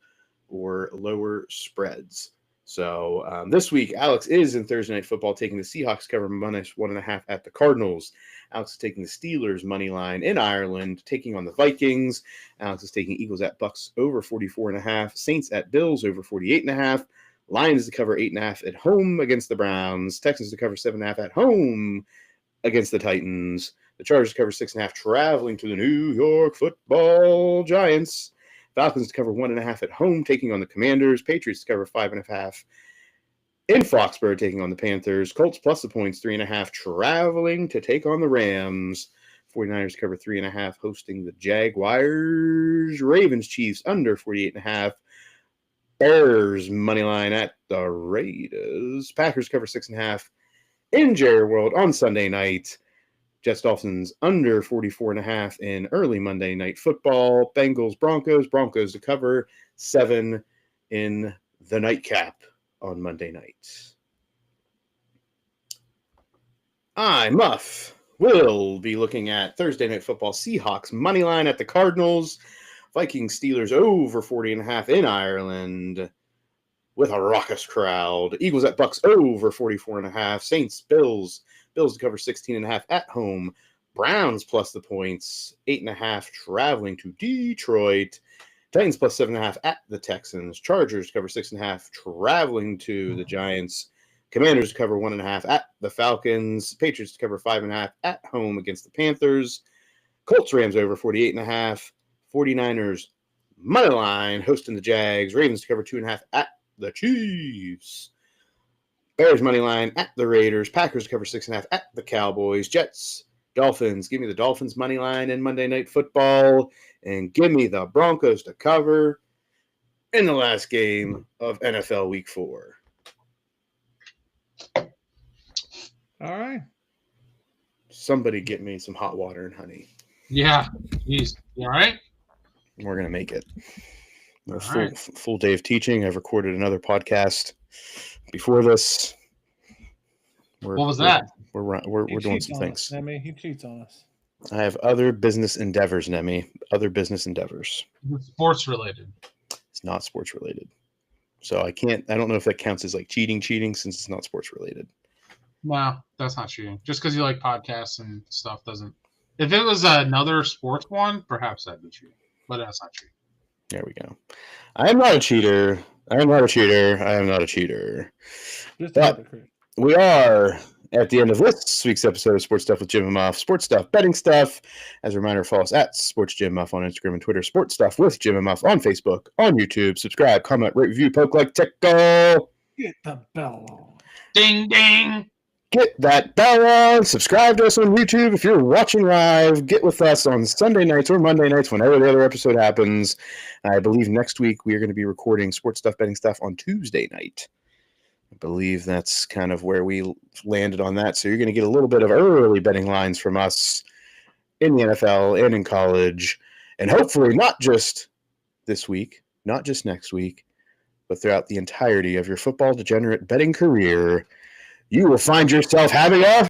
or lower spreads. So this week, Alex is in Thursday Night Football taking the Seahawks cover minus 1.5 at the Cardinals. Alex is taking the Steelers money line in Ireland, taking on the Vikings. Alex is taking Eagles at Bucks over 44.5, Saints at Bills over 48.5, Lions to cover 8.5 at home against the Browns, Texans to cover 7.5 at home against the Titans, the Chargers to cover 6.5 traveling to the New York Football Giants, Falcons to cover 1.5 at home taking on the Commanders, Patriots to cover 5.5 in Foxborough taking on the Panthers, Colts plus the points 3.5 traveling to take on the Rams, 49ers to cover 3.5 hosting the Jaguars, Ravens Chiefs under 48.5, Bears money line at the Raiders, Packers cover 6.5 in Jerry World on Sunday night, Jets Dolphins under 44.5 in early Monday Night Football, Bengals Broncos to cover 7 in the nightcap on Monday night. I, Muff, will be looking at Thursday Night Football Seahawks money line at the Cardinals, Vikings Steelers over 40.5 in Ireland with a raucous crowd, Eagles at Bucks over 44.5, Saints Bills to cover 16.5 at home, Browns plus the points 8.5 traveling to Detroit, Titans plus 7.5 at the Texans, Chargers cover 6.5 traveling to the Giants, Commanders cover 1.5 at the Falcons, Patriots cover 5.5 at home against the Panthers, Colts Rams over 48.5, 49ers money line hosting the Jags, Ravens to cover 2.5 at the Chiefs, Bears money line at the Raiders, Packers to cover 6.5 at the Cowboys, Jets, Dolphins, give me the Dolphins money line in Monday Night Football, and give me the Broncos to cover in the last game of NFL Week 4. All right. Somebody get me some hot water and honey. Yeah. Jeez. You all right? We're going to make it. A Right. full day of teaching. I've recorded another podcast before this. What was that? We're doing some things. Neme, he cheats on us. I have other business endeavors, Neme. Other business endeavors. Sports related. It's not sports related. So I don't know if that counts as like cheating since it's not sports related. No, that's not cheating. Just because you like podcasts and stuff doesn't. If it was another sports one, perhaps that'd be cheating. But that's not cheating. There we go. I am not a cheater. Just But we are at the end of this week's episode of Sports Stuff with Jim Muff. Sports stuff, betting stuff. As a reminder, follow us at Sports Jim Muff on Instagram and Twitter. Sports Stuff with Jim and Muff on Facebook, on YouTube. Subscribe, comment, rate, review, poke like tickle. get the bell on. Ding, ding. Get that bell on. Subscribe to us on YouTube if you're watching live. Get with us on Sunday nights or Monday nights whenever the other episode happens. I believe next week we are going to be recording Sports Stuff, betting stuff on Tuesday night. I believe that's kind of where we landed on that. So you're going to get a little bit of early betting lines from us in the NFL and in college. And hopefully not just this week, not just next week, but throughout the entirety of your football degenerate betting career, you will find yourself having a